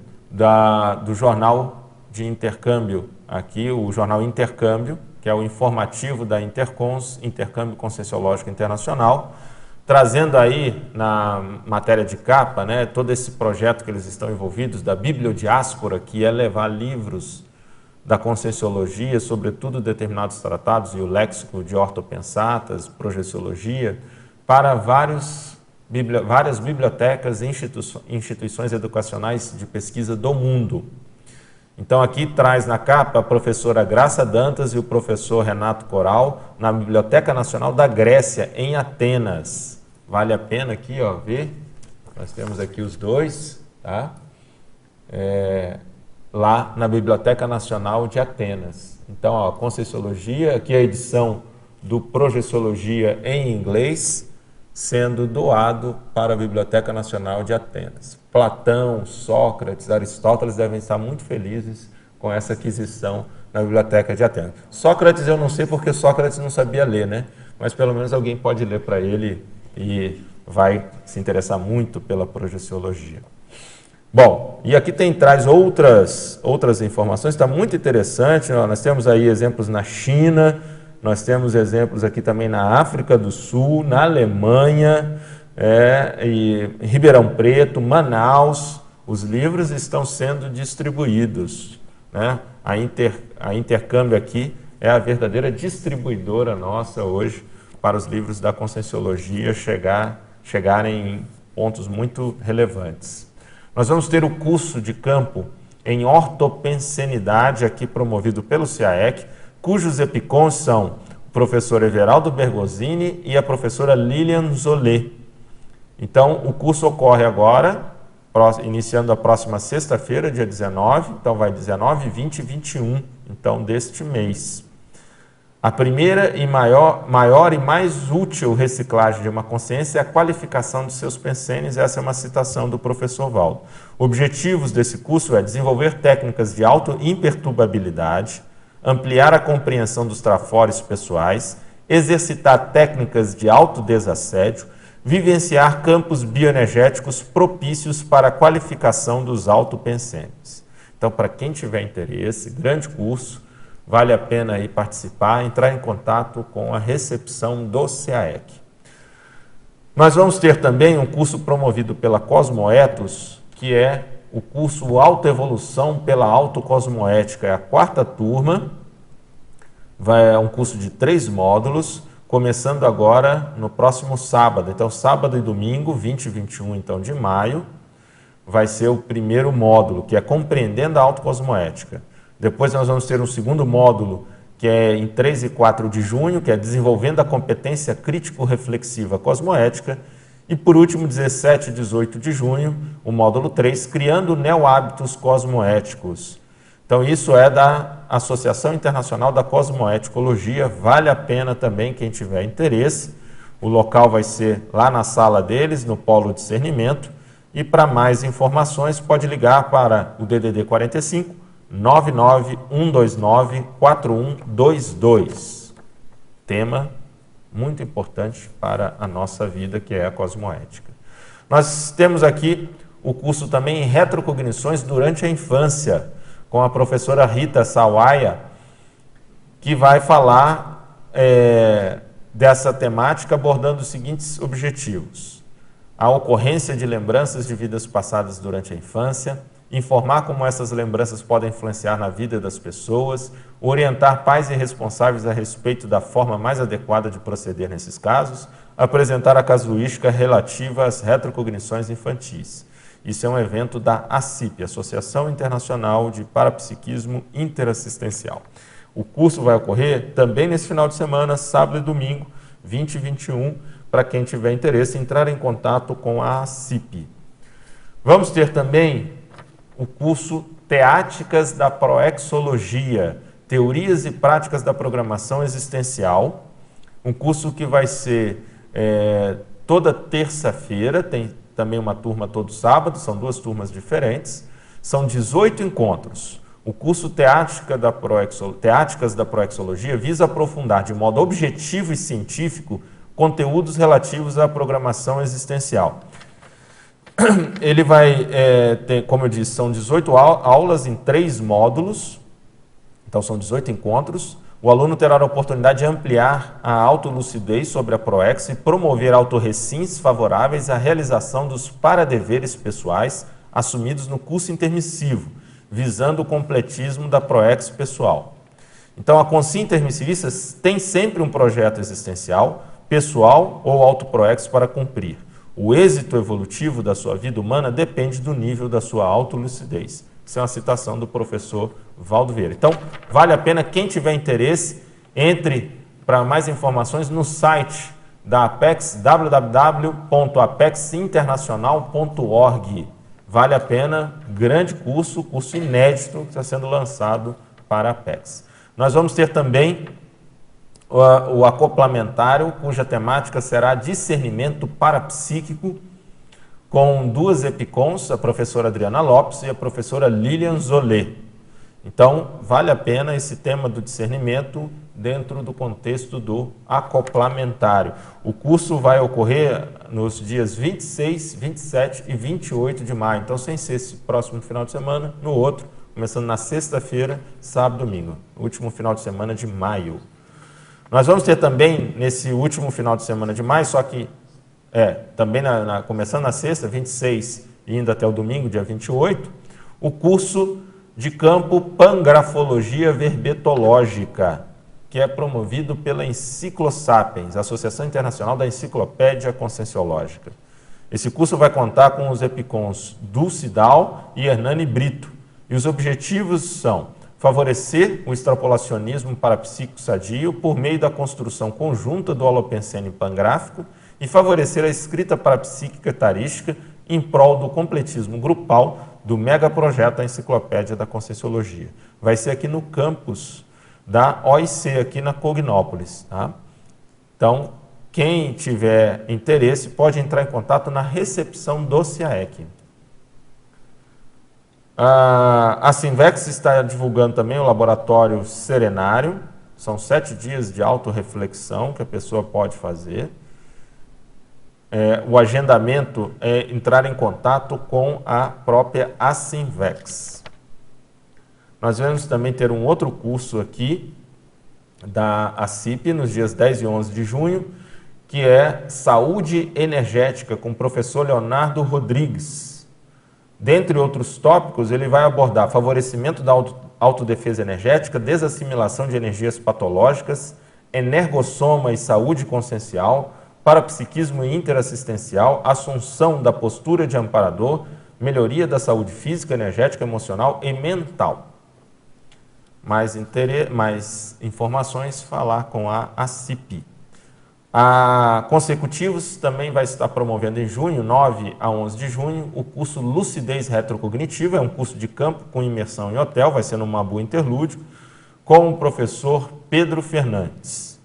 do jornal de intercâmbio, aqui o jornal Intercâmbio, que é o informativo da Intercons, Intercâmbio Conscienciológico Internacional, trazendo aí na matéria de capa, né, todo esse projeto que eles estão envolvidos, da bibliodiáspora, que é levar livros da Conscienciologia, sobretudo determinados tratados e o léxico de ortopensatas, projeciologia, para várias bibliotecas e instituições educacionais de pesquisa do mundo. Então aqui traz na capa a professora Graça Dantas e o professor Renato Coral, na Biblioteca Nacional da Grécia, em Atenas. Vale a pena aqui, ver. Nós temos aqui os dois, tá? lá na Biblioteca Nacional de Atenas. Então, ó, a Conscienciologia, aqui a edição do Projeciologia em inglês, sendo doado para a Biblioteca Nacional de Atenas. Platão, Sócrates, Aristóteles devem estar muito felizes com essa aquisição na Biblioteca de Atenas. Sócrates eu não sei porque Sócrates não sabia ler, né? Mas pelo menos alguém pode ler para ele e vai se interessar muito pela projeciologia. Bom, e aqui traz outras informações, está muito interessante, nós temos aí exemplos na China, nós temos exemplos aqui também na África do Sul, na Alemanha, e em Ribeirão Preto, Manaus, os livros estão sendo distribuídos, né? A Intercâmbio aqui é a verdadeira distribuidora nossa hoje para os livros da Conscienciologia chegarem em pontos muito relevantes. Nós vamos ter o curso de campo em ortopensenidade, aqui promovido pelo CAEC, cujos epicons são o professor Everaldo Bergosini e a professora Lilian Zolé. Então, o curso ocorre agora, iniciando a próxima sexta-feira, dia 19, então vai 19, 20 e 21, então deste mês. A primeira e maior e mais útil reciclagem de uma consciência é a qualificação de seus pensenes, essa é uma citação do professor Valdo. Objetivos desse curso é desenvolver técnicas de auto-imperturbabilidade, ampliar a compreensão dos trafores pessoais, exercitar técnicas de autodesassédio, vivenciar campos bioenergéticos propícios para a qualificação dos autopensenes. Então, para quem tiver interesse, grande curso, vale a pena aí participar, entrar em contato com a recepção do CAEC. Nós vamos ter também um curso promovido pela Cosmoethos, que é o curso Autoevolução pela Autocosmoética. É a 4ª turma, é um curso de 3 módulos, começando agora no próximo sábado. Então, sábado e domingo, 20 e 21 então, de maio, vai ser o primeiro módulo, que é Compreendendo a Autocosmoética. Depois nós vamos ter um segundo módulo, que é em 3 e 4 de junho, que é Desenvolvendo a Competência Crítico-Reflexiva Cosmoética. E por último, 17 e 18 de junho, o módulo 3, Criando Neo-Hábitos Cosmoéticos. Então isso é da Associação Internacional da Cosmoeticologia, vale a pena também quem tiver interesse. O local vai ser lá na sala deles, no Polo Discernimento. E para mais informações pode ligar para o DDD 45 991294122. Tema muito importante para a nossa vida, que é a cosmoética. Nós temos aqui o curso também em retrocognições durante a infância, com a professora Rita Sawaia, que vai falar dessa temática abordando os seguintes objetivos: a ocorrência de lembranças de vidas passadas durante a infância, informar como essas lembranças podem influenciar na vida das pessoas, orientar pais e responsáveis a respeito da forma mais adequada de proceder nesses casos, apresentar a casuística relativa às retrocognições infantis. Isso é um evento da ACIP, Associação Internacional de Parapsiquismo Interassistencial. O curso vai ocorrer também nesse final de semana, sábado e domingo, 20 e 21, para quem tiver interesse, entrar em contato com a ACIP. Vamos ter também o curso Teáticas da Proexologia, Teorias e Práticas da Programação Existencial, um curso que vai ser toda terça-feira, tem também uma turma todo sábado, são 2 turmas diferentes, são 18 encontros. O curso Teáticas da Proexologia visa aprofundar de modo objetivo e científico conteúdos relativos à programação existencial. Ele vai ter, como eu disse, são 18 aulas em 3 módulos, então são 18 encontros. O aluno terá a oportunidade de ampliar a autolucidez sobre a ProEx e promover autorrecins favoráveis à realização dos paradeveres pessoais assumidos no curso intermissivo, visando o completismo da ProEx pessoal. Então, a consciência intermissivista tem sempre um projeto existencial, pessoal ou autoproex para cumprir. O êxito evolutivo da sua vida humana depende do nível da sua autolucidez. Isso é uma citação do professor Valdo Vieira. Então, vale a pena, quem tiver interesse, entre para mais informações no site da Apex, www.apexinternacional.org. Vale a pena, grande curso, curso inédito que está sendo lançado para a Apex. Nós vamos ter também o acoplamentário, cuja temática será discernimento parapsíquico, com 2 EPICONs, a professora Adriana Lopes e a professora Lilian Zolé. Então, vale a pena esse tema do discernimento dentro do contexto do acoplamentário. O curso vai ocorrer nos dias 26, 27 e 28 de maio. Então, sem ser esse próximo final de semana, no outro, começando na sexta-feira, sábado e domingo, último final de semana de maio. Nós vamos ter também, nesse último final de semana de maio, só que também começando na sexta, 26, e indo até o domingo, dia 28, o curso de campo Pangrafologia Verbetológica, que é promovido pela Enciclosapiens, Associação Internacional da Enciclopédia Conscienciológica. Esse curso vai contar com os EPICONs Dulce Dal e Hernani Brito, e os objetivos são favorecer o extrapolacionismo parapsíquico sadio por meio da construção conjunta do holopensene pangráfico e favorecer a escrita parapsíquica etarística em prol do completismo grupal do megaprojeto da Enciclopédia da Conscienciologia. Vai ser aqui no campus da OIC, aqui na Cognópolis. Tá? Então, quem tiver interesse pode entrar em contato na recepção do CIAEC. A Sinvex está divulgando também o laboratório Serenário. São 7 dias de autorreflexão que a pessoa pode fazer. O agendamento é entrar em contato com a própria Asinvex. Nós vamos também ter um outro curso aqui da ACIP nos dias 10 e 11 de junho, que é Saúde Energética, com o professor Leonardo Rodrigues. Dentre outros tópicos, ele vai abordar favorecimento da autodefesa energética, desassimilação de energias patológicas, energossoma e saúde consciencial, parapsiquismo e interassistencial, assunção da postura de amparador, melhoria da saúde física, energética, emocional e mental. Mais informações, falar com a ACIP. A Consecutivos também vai estar promovendo em junho, 9 a 11 de junho, o curso Lucidez Retrocognitiva, é um curso de campo com imersão em hotel, vai ser no Mabu Interlúdio, com o professor Pedro Fernandes.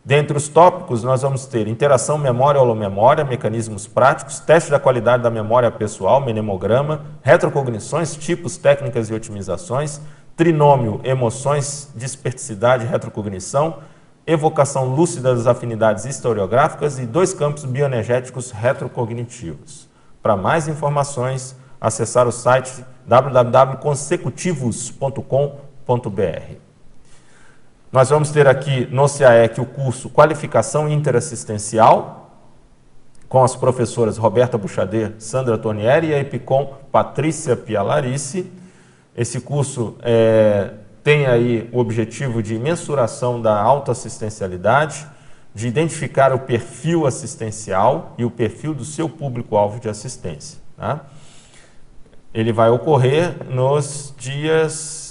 Dentre os tópicos, nós vamos ter interação memória-holomemória, mecanismos práticos, teste da qualidade da memória pessoal, mnemograma, retrocognições, tipos, técnicas e otimizações, trinômio, emoções, disperticidade e retrocognição, evocação lúcida das afinidades historiográficas e 2 campos bioenergéticos retrocognitivos. Para mais informações, acessar o site www.consecutivos.com.br. Nós vamos ter aqui no CIAEC o curso Qualificação Interassistencial, com as professoras Roberta Buchader, Sandra Tonieri e a EPICOM Patrícia Pialarice. Esse curso tem aí o objetivo de mensuração da autoassistencialidade, de identificar o perfil assistencial e o perfil do seu público-alvo de assistência. Tá? Ele vai ocorrer nos dias...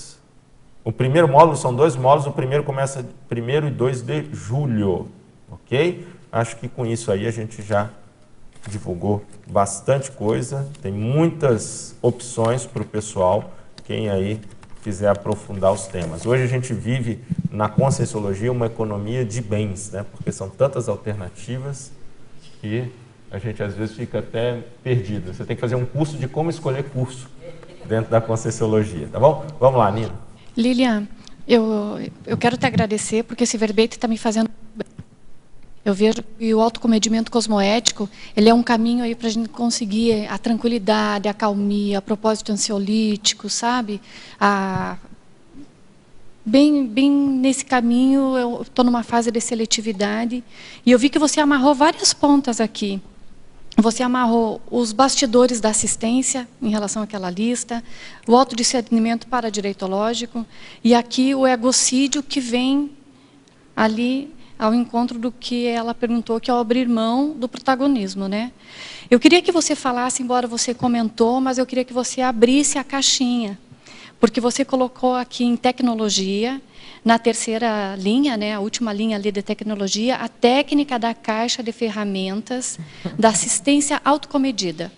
O primeiro módulo, são 2 módulos, o primeiro começa 1º e 2 de julho, ok? Acho que com isso aí a gente já divulgou bastante coisa, tem muitas opções para o pessoal, quem aí quiser aprofundar os temas. Hoje a gente vive na Conscienciologia uma economia de bens, né? Porque são tantas alternativas que a gente às vezes fica até perdido. Você tem que fazer um curso de como escolher curso dentro da Conscienciologia, tá bom? Vamos lá, Nina. Lilian, eu quero te agradecer porque esse verbete está me fazendo bem. Eu vejo que o autocomedimento cosmoético, ele é um caminho aí para a gente conseguir a tranquilidade, a calmia, a propósito ansiolítico, sabe? Bem nesse caminho, eu estou numa fase de seletividade e eu vi que você amarrou várias pontas aqui. Você amarrou os bastidores da assistência em relação àquela lista, o autodiscernimento paradireitológico e aqui o egocídio que vem ali ao encontro do que ela perguntou, que é o abrir mão do protagonismo, né? Eu queria que você falasse, embora você comentou, mas eu queria que você abrisse a caixinha, porque você colocou aqui em tecnologia, na terceira linha, né, a última linha ali de tecnologia, a técnica da caixa de ferramentas da assistência autocomedida.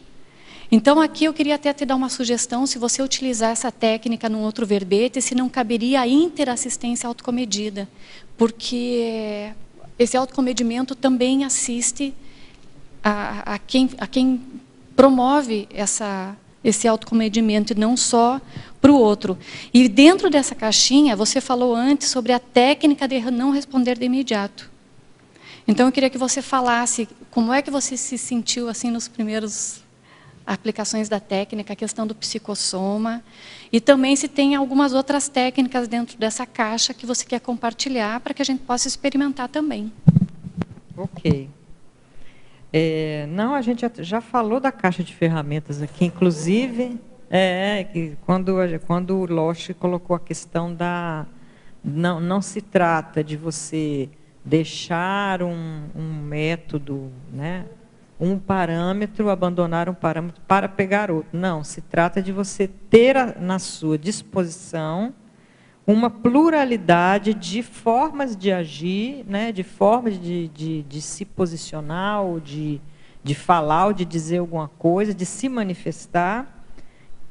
Então, aqui eu queria até te dar uma sugestão, se você utilizar essa técnica num outro verbete, se não caberia a interassistência autocomedida, porque esse autocomedimento também assiste a quem promove esse autocomedimento, e não só para o outro. E dentro dessa caixinha, você falou antes sobre a técnica de não responder de imediato. Então, eu queria que você falasse como é que você se sentiu assim nos primeiros aplicações da técnica, a questão do psicossoma, e também se tem algumas outras técnicas dentro dessa caixa que você quer compartilhar para que a gente possa experimentar também. Ok. Não, a gente já falou da caixa de ferramentas aqui, inclusive, que quando o Losch colocou a questão da... Não se trata de você deixar um método, né, um parâmetro, abandonar um parâmetro para pegar outro. Não, se trata de você ter na sua disposição uma pluralidade de formas de agir, né, de formas de se posicionar, ou de falar, ou de dizer alguma coisa, de se manifestar,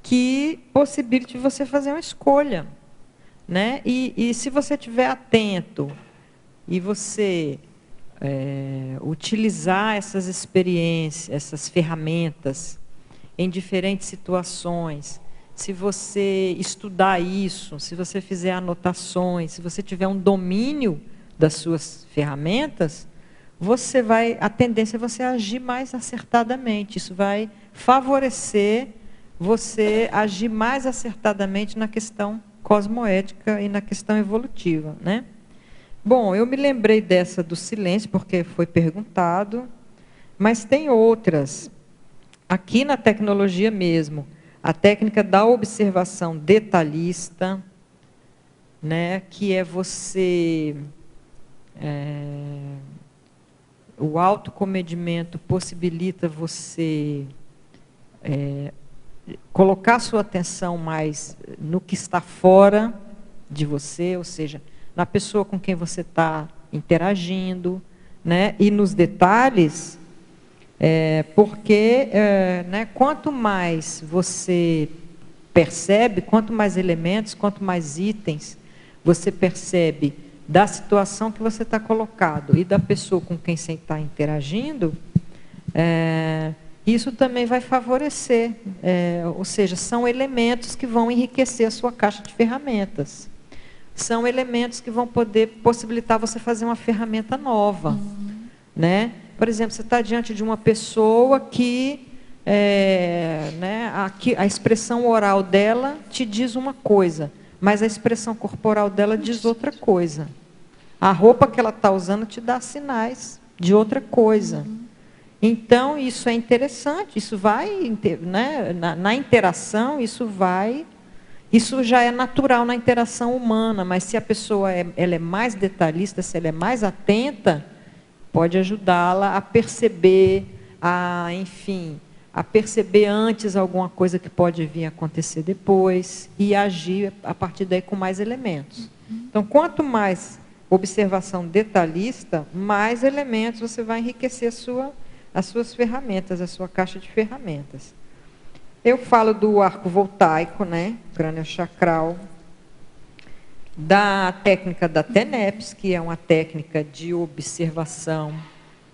que possibilite você fazer uma escolha. Né? E se você estiver atento e você utilizar essas experiências, essas ferramentas em diferentes situações, se você estudar isso, se você fizer anotações, se você tiver um domínio das suas ferramentas, a tendência é você agir mais acertadamente. Isso vai favorecer você agir mais acertadamente na questão cosmoética e na questão evolutiva, né? Bom, eu me lembrei dessa do silêncio, porque foi perguntado, mas tem outras. Aqui na tecnologia mesmo, a técnica da observação detalhista, né, que é você... o autocomedimento possibilita você colocar sua atenção mais no que está fora de você, ou seja, na pessoa com quem você está interagindo, né, e nos detalhes, porque né, quanto mais você percebe, quanto mais elementos, quanto mais itens você percebe da situação que você está colocado e da pessoa com quem você está interagindo, isso também vai favorecer, ou seja, são elementos que vão enriquecer a sua caixa de ferramentas. São elementos que vão poder possibilitar você fazer uma ferramenta nova. Né? Por exemplo, você está diante de uma pessoa que, né, a expressão oral dela te diz uma coisa, mas a expressão corporal dela diz outra coisa. A roupa que ela está usando te dá sinais de outra coisa. Então, isso é interessante, isso vai, né, na interação, isso já é natural na interação humana, mas se a pessoa ela é mais detalhista, se ela é mais atenta, pode ajudá-la a perceber, enfim, a perceber antes alguma coisa que pode vir a acontecer depois e agir a partir daí com mais elementos. Então, quanto mais observação detalhista, mais elementos você vai enriquecer as suas ferramentas, a sua caixa de ferramentas. Eu falo do arco voltaico, né, crânio chacral, da técnica da TENEPS, que é uma técnica de observação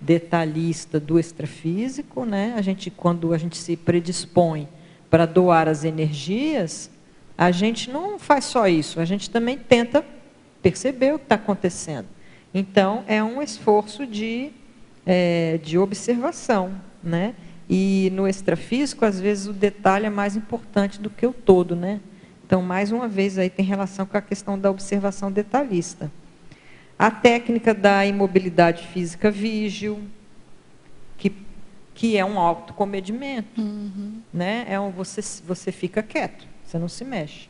detalhista do extrafísico, né? Quando a gente se predispõe para doar as energias, a gente não faz só isso, a gente também tenta perceber o que está acontecendo. Então, é um esforço de observação, né? E no extrafísico, às vezes, o detalhe é mais importante do que o todo, né? Então, mais uma vez, aí tem relação com a questão da observação detalhista. A técnica da imobilidade física vígil, que é um autocomedimento, né? Você fica quieto, você não se mexe.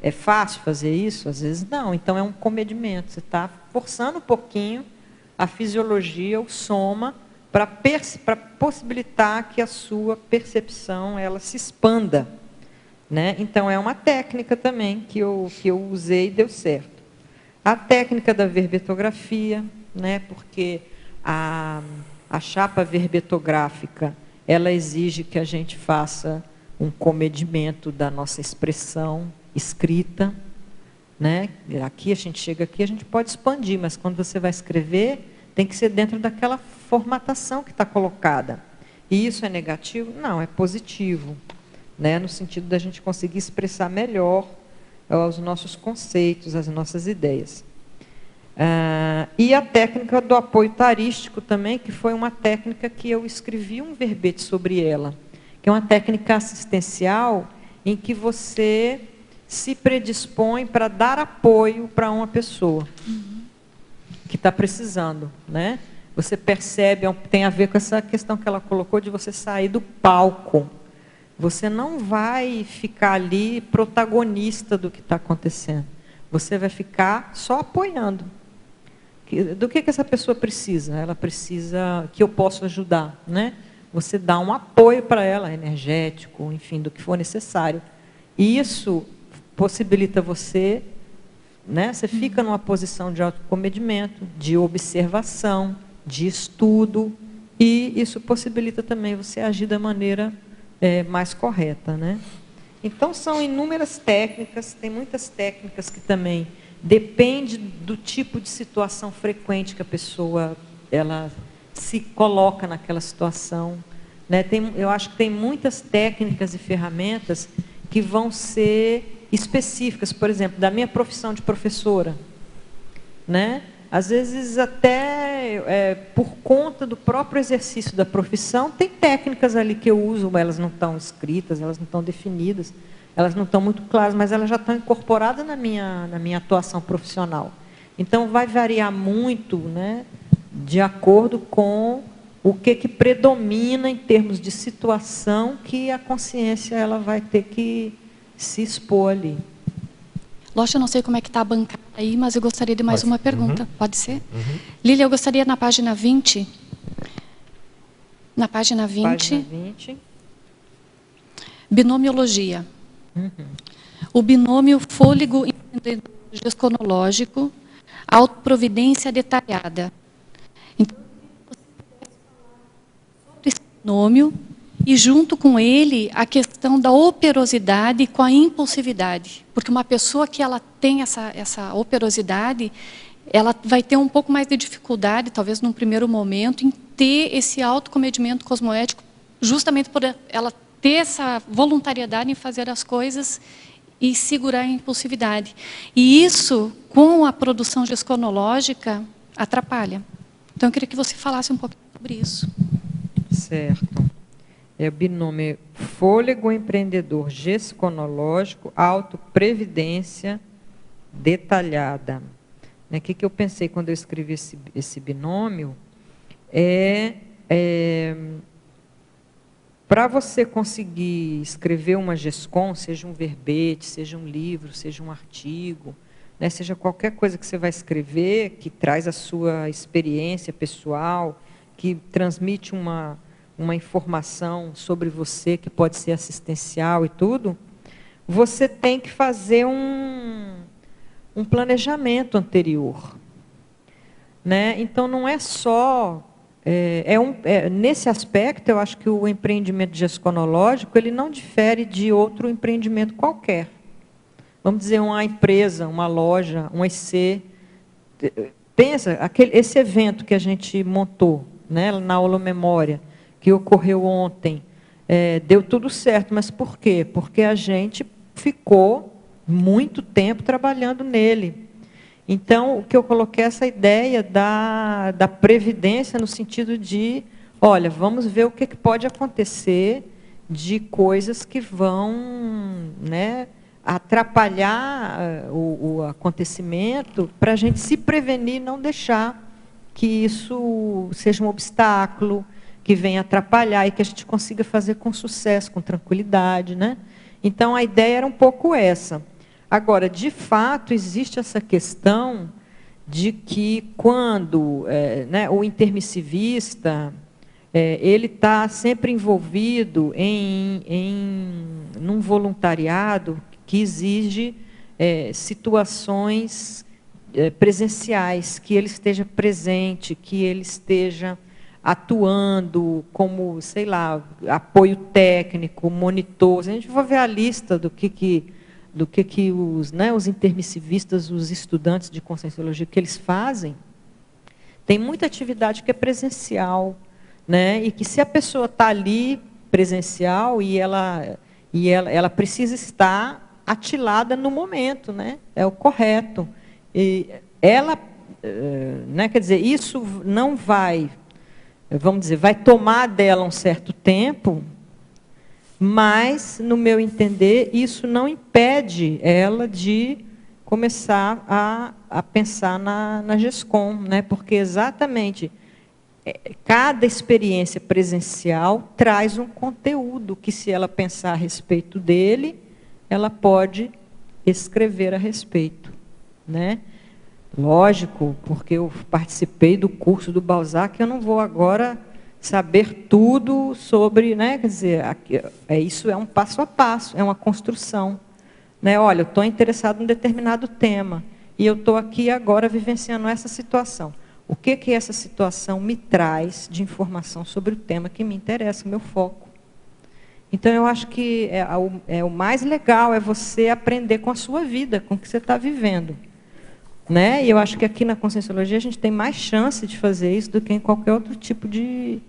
É fácil fazer isso? Às vezes não. Então, é um comedimento. Você está forçando um pouquinho a fisiologia, o soma, para possibilitar que a sua percepção ela se expanda. Né? Então, é uma técnica também que eu usei e deu certo. A técnica da verbetografia, né? Porque a chapa verbetográfica ela exige que a gente faça um comedimento da nossa expressão escrita, né? Aqui a gente chega aqui, a gente pode expandir, mas quando você vai escrever, tem que ser dentro daquela formatação que está colocada. E isso é negativo? Não, é positivo, né? No sentido da gente conseguir expressar melhor os nossos conceitos, as nossas ideias. E a técnica do apoio tarístico também, que foi uma técnica que eu escrevi um verbete sobre ela, que é uma técnica assistencial em que você se predispõe para dar apoio para uma pessoa que está precisando, né? Você percebe, tem a ver com essa questão que ela colocou de você sair do palco. Você não vai ficar ali protagonista do que está acontecendo. Você vai ficar só apoiando. Do que essa pessoa precisa? Ela precisa que eu possa ajudar, né? Você dá um apoio para ela, energético, enfim, do que for necessário. E isso possibilita você, né? Você fica numa posição de autocomedimento, de observação, de estudo, e isso possibilita também você agir da maneira mais correta, né? Então, são inúmeras técnicas, tem muitas técnicas que também depende do tipo de situação frequente que a pessoa ela se coloca naquela situação, né? Eu acho que tem muitas técnicas e ferramentas que vão ser específicas, por exemplo, da minha profissão de professora, né? Às vezes até por conta do próprio exercício da profissão, tem técnicas ali que eu uso, elas não estão escritas, elas não estão definidas, elas não estão muito claras, mas elas já estão incorporadas na minha atuação profissional. Então, vai variar muito, né, de acordo com o que predomina em termos de situação que a consciência ela vai ter que se expor ali. Lógico, eu não sei como é que está a bancada aí, mas eu gostaria de mais uma pergunta. Pode ser? Lília, eu gostaria na página 20. Na página 20. Página 20. Binomiologia. O binômio fôlego gesconológico, autoprovidência detalhada. Então, você pode falar sobre esse binômio e, junto com ele, a questão da operosidade com a impulsividade. Porque uma pessoa que ela tem essa operosidade, ela vai ter um pouco mais de dificuldade, talvez num primeiro momento, em ter esse autocomedimento cosmoético, justamente por ela ter essa voluntariedade em fazer as coisas e segurar a impulsividade. E isso, com a produção gesconológica, atrapalha. Então, eu queria que você falasse um pouquinho sobre isso. Certo. É o binômio fôlego empreendedor gesconológico, autoprevidência detalhada. O que eu pensei quando eu escrevi esse binômio? Para você conseguir escrever uma GESCON, seja um verbete, seja um livro, seja um artigo, né, seja qualquer coisa que você vai escrever, que traz a sua experiência pessoal, que transmite uma informação sobre você, que pode ser assistencial e tudo, você tem que fazer um planejamento anterior, né? Então, não é só... nesse aspecto, eu acho que o empreendimento gesconológico ele não difere de outro empreendimento qualquer. Vamos dizer, uma empresa, uma loja, um EC. Pensa, esse evento que a gente montou, né, na Aula Memória, que ocorreu ontem, deu tudo certo, mas por quê? Porque a gente ficou muito tempo trabalhando nele. Então, o que eu coloquei é essa ideia da previdência no sentido de, olha, vamos ver o que pode acontecer de coisas que vão, né, atrapalhar o acontecimento para a gente se prevenir e não deixar que isso seja um obstáculo, que venha atrapalhar e que a gente consiga fazer com sucesso, com tranquilidade, né? Então, a ideia era um pouco essa. Agora, de fato, existe essa questão de que quando né, o intermissivista ele está sempre envolvido num voluntariado que exige situações presenciais, que ele esteja presente, que ele esteja atuando como, sei lá, apoio técnico, monitor. Se a gente for ver a lista do que os, né, os intermissivistas, os estudantes de conscienciologia, que eles fazem, tem muita atividade que é presencial, né, e que se a pessoa está ali presencial e ela precisa estar atilada no momento, né, é o correto. E ela, né, quer dizer, isso não vai, vamos dizer, vai tomar dela um certo tempo, mas, no meu entender, isso não impede ela de começar a pensar na GESCOM, né? Porque exatamente cada experiência presencial traz um conteúdo que, se ela pensar a respeito dele, ela pode escrever a respeito, né? Lógico, porque eu participei do curso do Balzac, eu não vou agora saber tudo sobre, né? Quer dizer, isso é um passo a passo, é uma construção, né? Olha, eu estou interessado em um determinado tema e eu estou aqui agora vivenciando essa situação. O que essa situação me traz de informação sobre o tema que me interessa, o meu foco? Então, eu acho que o mais legal é você aprender com a sua vida, com o que você está vivendo, né? E eu acho que aqui na Conscienciologia a gente tem mais chance de fazer isso do que em qualquer outro tipo de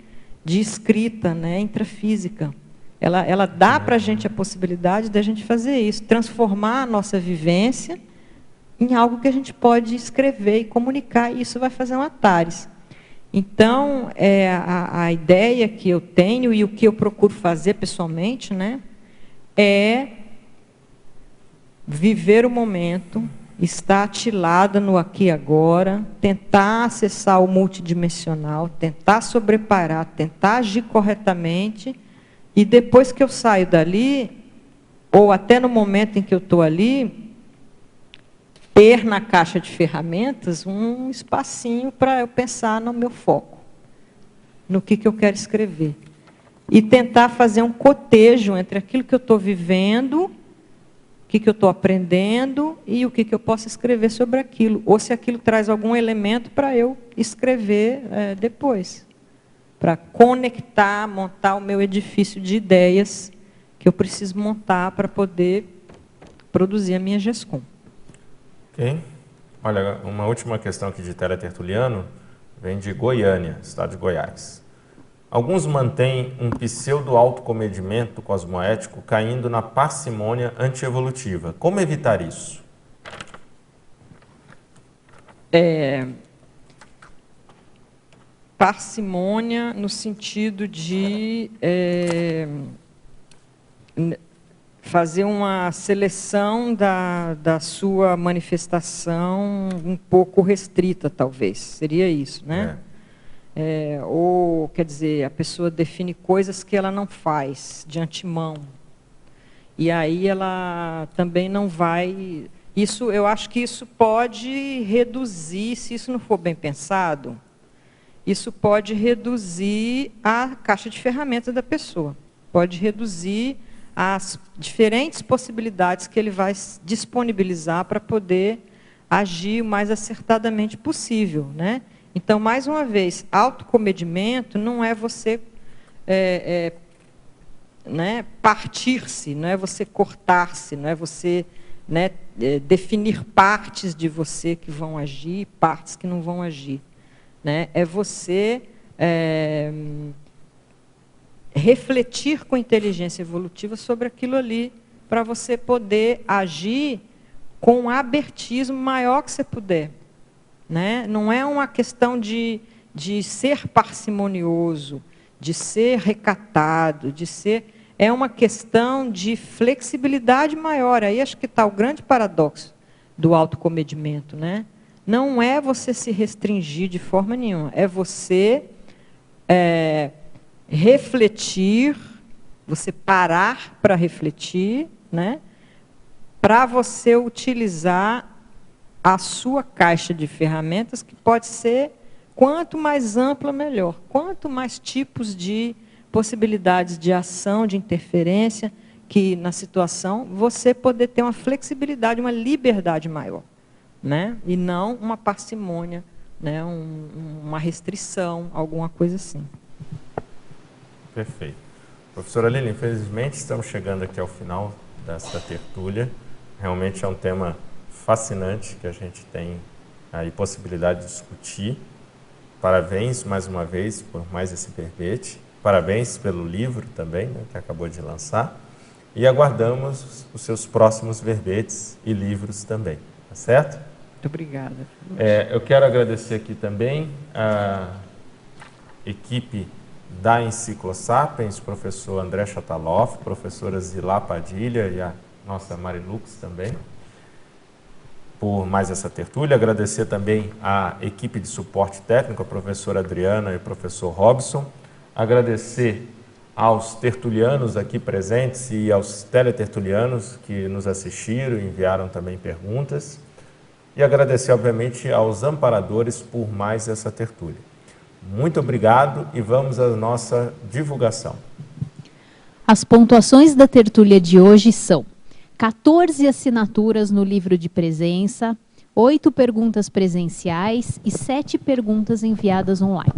escrita, né, intrafísica. Ela dá para a gente a possibilidade de a gente fazer isso, transformar a nossa vivência em algo que a gente pode escrever e comunicar, e isso vai fazer um Atares. Então, a ideia que eu tenho e o que eu procuro fazer pessoalmente, né, é viver o momento, estar atilada no aqui e agora, tentar acessar o multidimensional, tentar sobreparar, tentar agir corretamente, e depois que eu saio dali, ou até no momento em que eu estou ali, ter na caixa de ferramentas um espacinho para eu pensar no meu foco, no que eu quero escrever. E tentar fazer um cotejo entre aquilo que eu estou vivendo, o que eu estou aprendendo e o que eu posso escrever sobre aquilo. Ou se aquilo traz algum elemento para eu escrever depois. Para conectar, montar o meu edifício de ideias que eu preciso montar para poder produzir a minha GESCOM. Ok. Olha, uma última questão aqui de Teletertuliano, vem de Goiânia, estado de Goiás. Alguns mantêm um pseudo-autocomedimento cosmoético caindo na parcimônia antievolutiva. Como evitar isso? Parcimônia no sentido de fazer uma seleção da sua manifestação um pouco restrita, talvez. Seria isso, né? Ou, quer dizer, a pessoa define coisas que ela não faz de antemão. E aí ela também não vai... eu acho que isso pode reduzir, se isso não for bem pensado, isso pode reduzir a caixa de ferramentas da pessoa. Pode reduzir as diferentes possibilidades que ele vai disponibilizar para poder agir o mais acertadamente possível, né? Então, mais uma vez, autocomedimento não é você né, partir-se, não é você cortar-se, não é você, né, definir partes de você que vão agir, partes que não vão agir, né? É você refletir com inteligência evolutiva sobre aquilo ali, para você poder agir com um abertismo maior que você puder, né? Não é uma questão de ser parcimonioso, de ser recatado, é uma questão de flexibilidade maior. Aí acho que está o grande paradoxo do autocomedimento, né? Não é você se restringir de forma nenhuma, é você refletir, você parar para refletir, né? Para você utilizar a sua caixa de ferramentas, que pode ser quanto mais ampla, melhor. Quanto mais tipos de possibilidades de ação, de interferência, que na situação, você poder ter uma flexibilidade, uma liberdade maior, né? E não uma parcimônia né, uma restrição, alguma coisa assim. Perfeito. Professora Lili, infelizmente estamos chegando aqui ao final desta tertúlia. Realmente é um tema fascinante que a gente tem aí possibilidade de discutir. Parabéns mais uma vez por mais esse verbete. Parabéns pelo livro também, né, que acabou de lançar. E aguardamos os seus próximos verbetes e livros também, tá certo? Muito obrigada. Eu quero agradecer aqui também a equipe da Enciclosapiens, professor André Chataloff, professora Zilá Padilha e a nossa Marilux também, por mais essa tertúlia. Agradecer também a equipe de suporte técnico, a professora Adriana e o professor Robson. Agradecer aos tertulianos aqui presentes e aos teletertulianos que nos assistiram e enviaram também perguntas. E agradecer, obviamente, aos amparadores por mais essa tertúlia. Muito obrigado e vamos à nossa divulgação. As pontuações da tertúlia de hoje são 14 assinaturas no livro de presença, 8 perguntas presenciais e 7 perguntas enviadas online.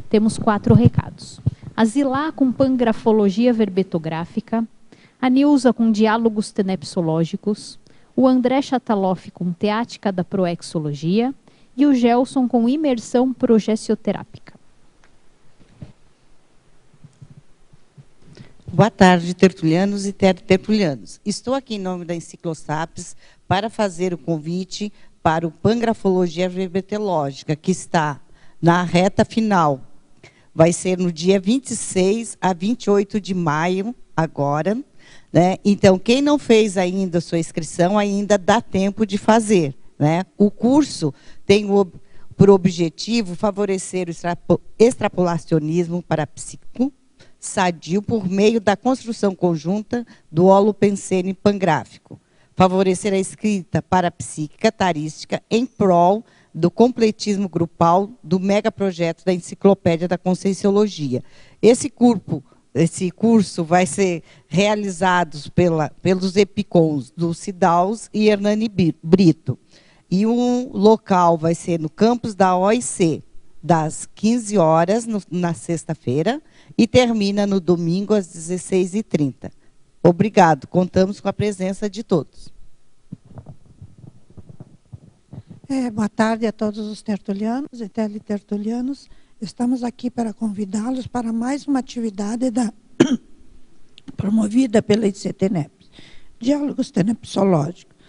Temos 4 recados. A Zilá com pangrafologia verbetográfica, a Nilza com diálogos tenepsológicos, o André Chataloff com teática da proexologia e o Gelson com imersão progessioterápica. Boa tarde, tertulianos e teletertulianos. Estou aqui em nome da Enciclosapiens para fazer o convite para o Pangrafologia Verbetelógica, que está na reta final. Vai ser no dia 26 a 28 de maio, agora, né? Então, quem não fez ainda a sua inscrição, ainda dá tempo de fazer, né? O curso tem por objetivo favorecer o extrapolacionismo parapsíquico sadio por meio da construção conjunta do holopensene pangráfico, favorecer a escrita parapsíquica tarística em prol do completismo grupal do megaprojeto da Enciclopédia da Conscienciologia. Esse curso vai ser realizado pelos epicons do Cidaus e Hernani Brito. E o local vai ser no campus da OIC, das 15 horas na sexta-feira e termina no domingo às 16h30. Obrigado. Contamos com a presença de todos. Boa tarde a todos os tertulianos e teletertulianos. Estamos aqui para convidá-los para mais uma atividade promovida pela ICTNEPS, Diálogos Tenepsológicos.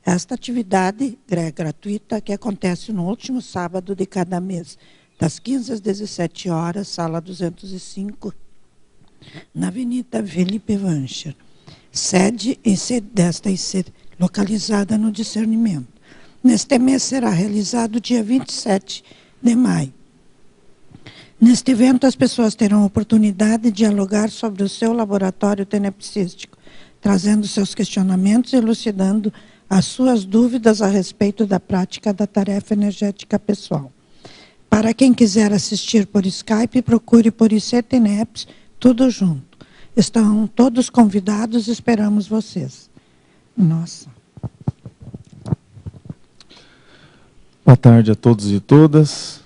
Esta atividade é gratuita, que acontece no último sábado de cada mês, das 15 às 17 horas, sala 205, na Avenida Felipe Vancher. Sede desta IC, localizada no Discernimento. Neste mês será realizado dia 27 de maio. Neste evento, as pessoas terão a oportunidade de dialogar sobre o seu laboratório tenepsístico, trazendo seus questionamentos e elucidando as suas dúvidas a respeito da prática da tarefa energética pessoal. Para quem quiser assistir por Skype, procure por ICTNEPS, tudo junto. Estão todos convidados, esperamos vocês. Nossa. Boa tarde a todos e todas.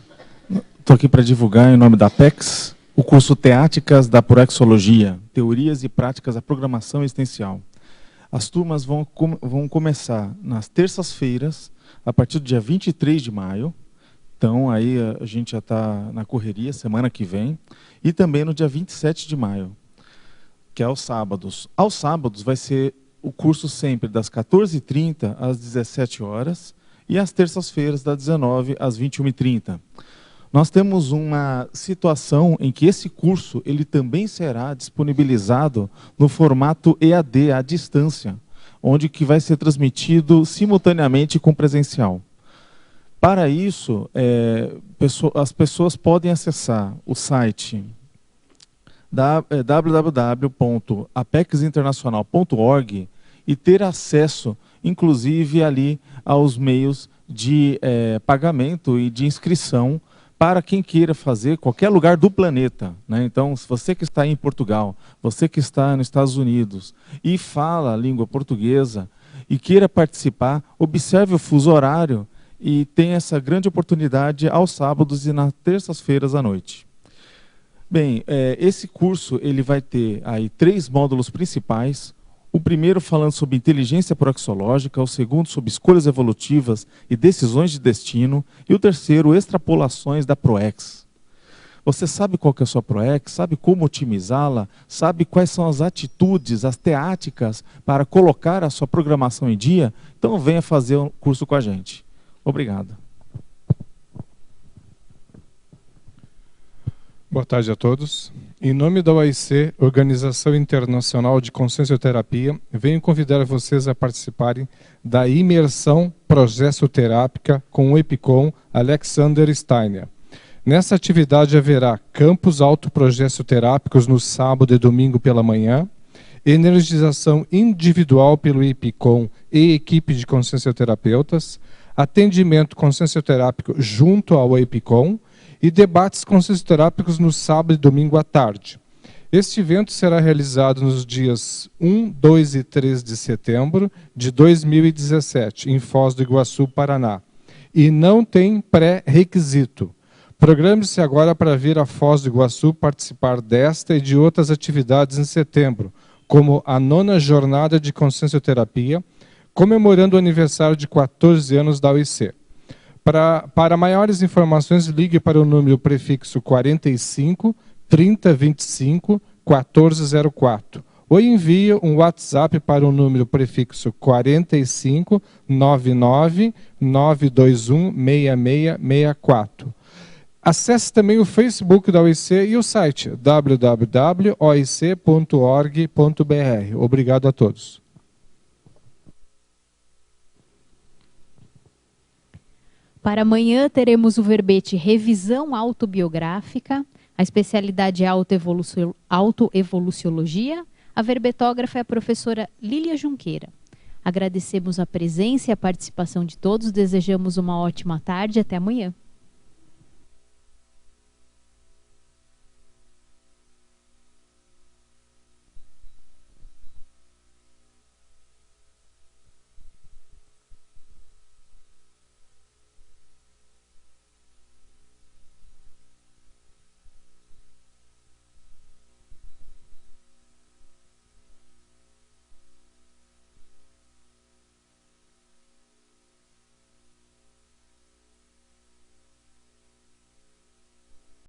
Estou aqui para divulgar, em nome da Apex, o curso Teáticas da Proexologia, Teorias e Práticas da Programação Existencial. As turmas vão começar nas terças-feiras, a partir do dia 23 de maio. Então, aí a gente já está na correria, semana que vem. E também no dia 27 de maio, que é aos sábados. Aos sábados vai ser o curso sempre das 14h30 às 17 horas e às terças-feiras das 19 às 21h30. Nós temos uma situação em que esse curso ele também será disponibilizado no formato EAD, à distância, onde que vai ser transmitido simultaneamente com presencial. Para isso, as pessoas podem acessar o site www.apexinternacional.org e ter acesso, inclusive, ali aos meios de pagamento e de inscrição para quem queira fazer qualquer lugar do planeta, né? Então, se você que está em Portugal, você que está nos Estados Unidos e fala a língua portuguesa e queira participar, observe o fuso horário e tem essa grande oportunidade aos sábados e nas terças-feiras à noite. Bem, esse curso ele vai ter aí 3 módulos principais. O primeiro falando sobre inteligência proexológica, o segundo sobre escolhas evolutivas e decisões de destino, e o terceiro, extrapolações da ProEx. Você sabe qual que é a sua ProEx, sabe como otimizá-la, sabe quais são as atitudes, as teáticas para colocar a sua programação em dia? Então venha fazer um curso com a gente. Obrigado. Boa tarde a todos. Em nome da OIC, Organização Internacional de Consciencioterapia, venho convidar vocês a participarem da imersão progessoterápica com o EPICOM Alexander Steiner. Nessa atividade haverá campos autoprogessoterápicos no sábado e domingo pela manhã, energização individual pelo EPICOM e equipe de consciencioterapeutas, atendimento consciencioterápico junto ao EPICOM, e debates consciencioterápicos no sábado e domingo à tarde. Este evento será realizado nos dias 1, 2 e 3 de setembro de 2017, em Foz do Iguaçu, Paraná. E não tem pré-requisito. Programe-se agora para vir a Foz do Iguaçu participar desta e de outras atividades em setembro, como a 9ª Jornada de Consciencioterapia, comemorando o aniversário de 14 anos da OIC. Para maiores informações, ligue para o número prefixo 45 30 25 1404 ou envie um WhatsApp para o número prefixo 45 99 921 6664. Acesse também o Facebook da OIC e o site www.oic.org.br. Obrigado a todos. Para amanhã teremos o verbete Revisão Autobiográfica, a especialidade é Autoevoluciologia, a verbetógrafa é a professora Lília Junqueira. Agradecemos a presença e a participação de todos, desejamos uma ótima tarde e até amanhã.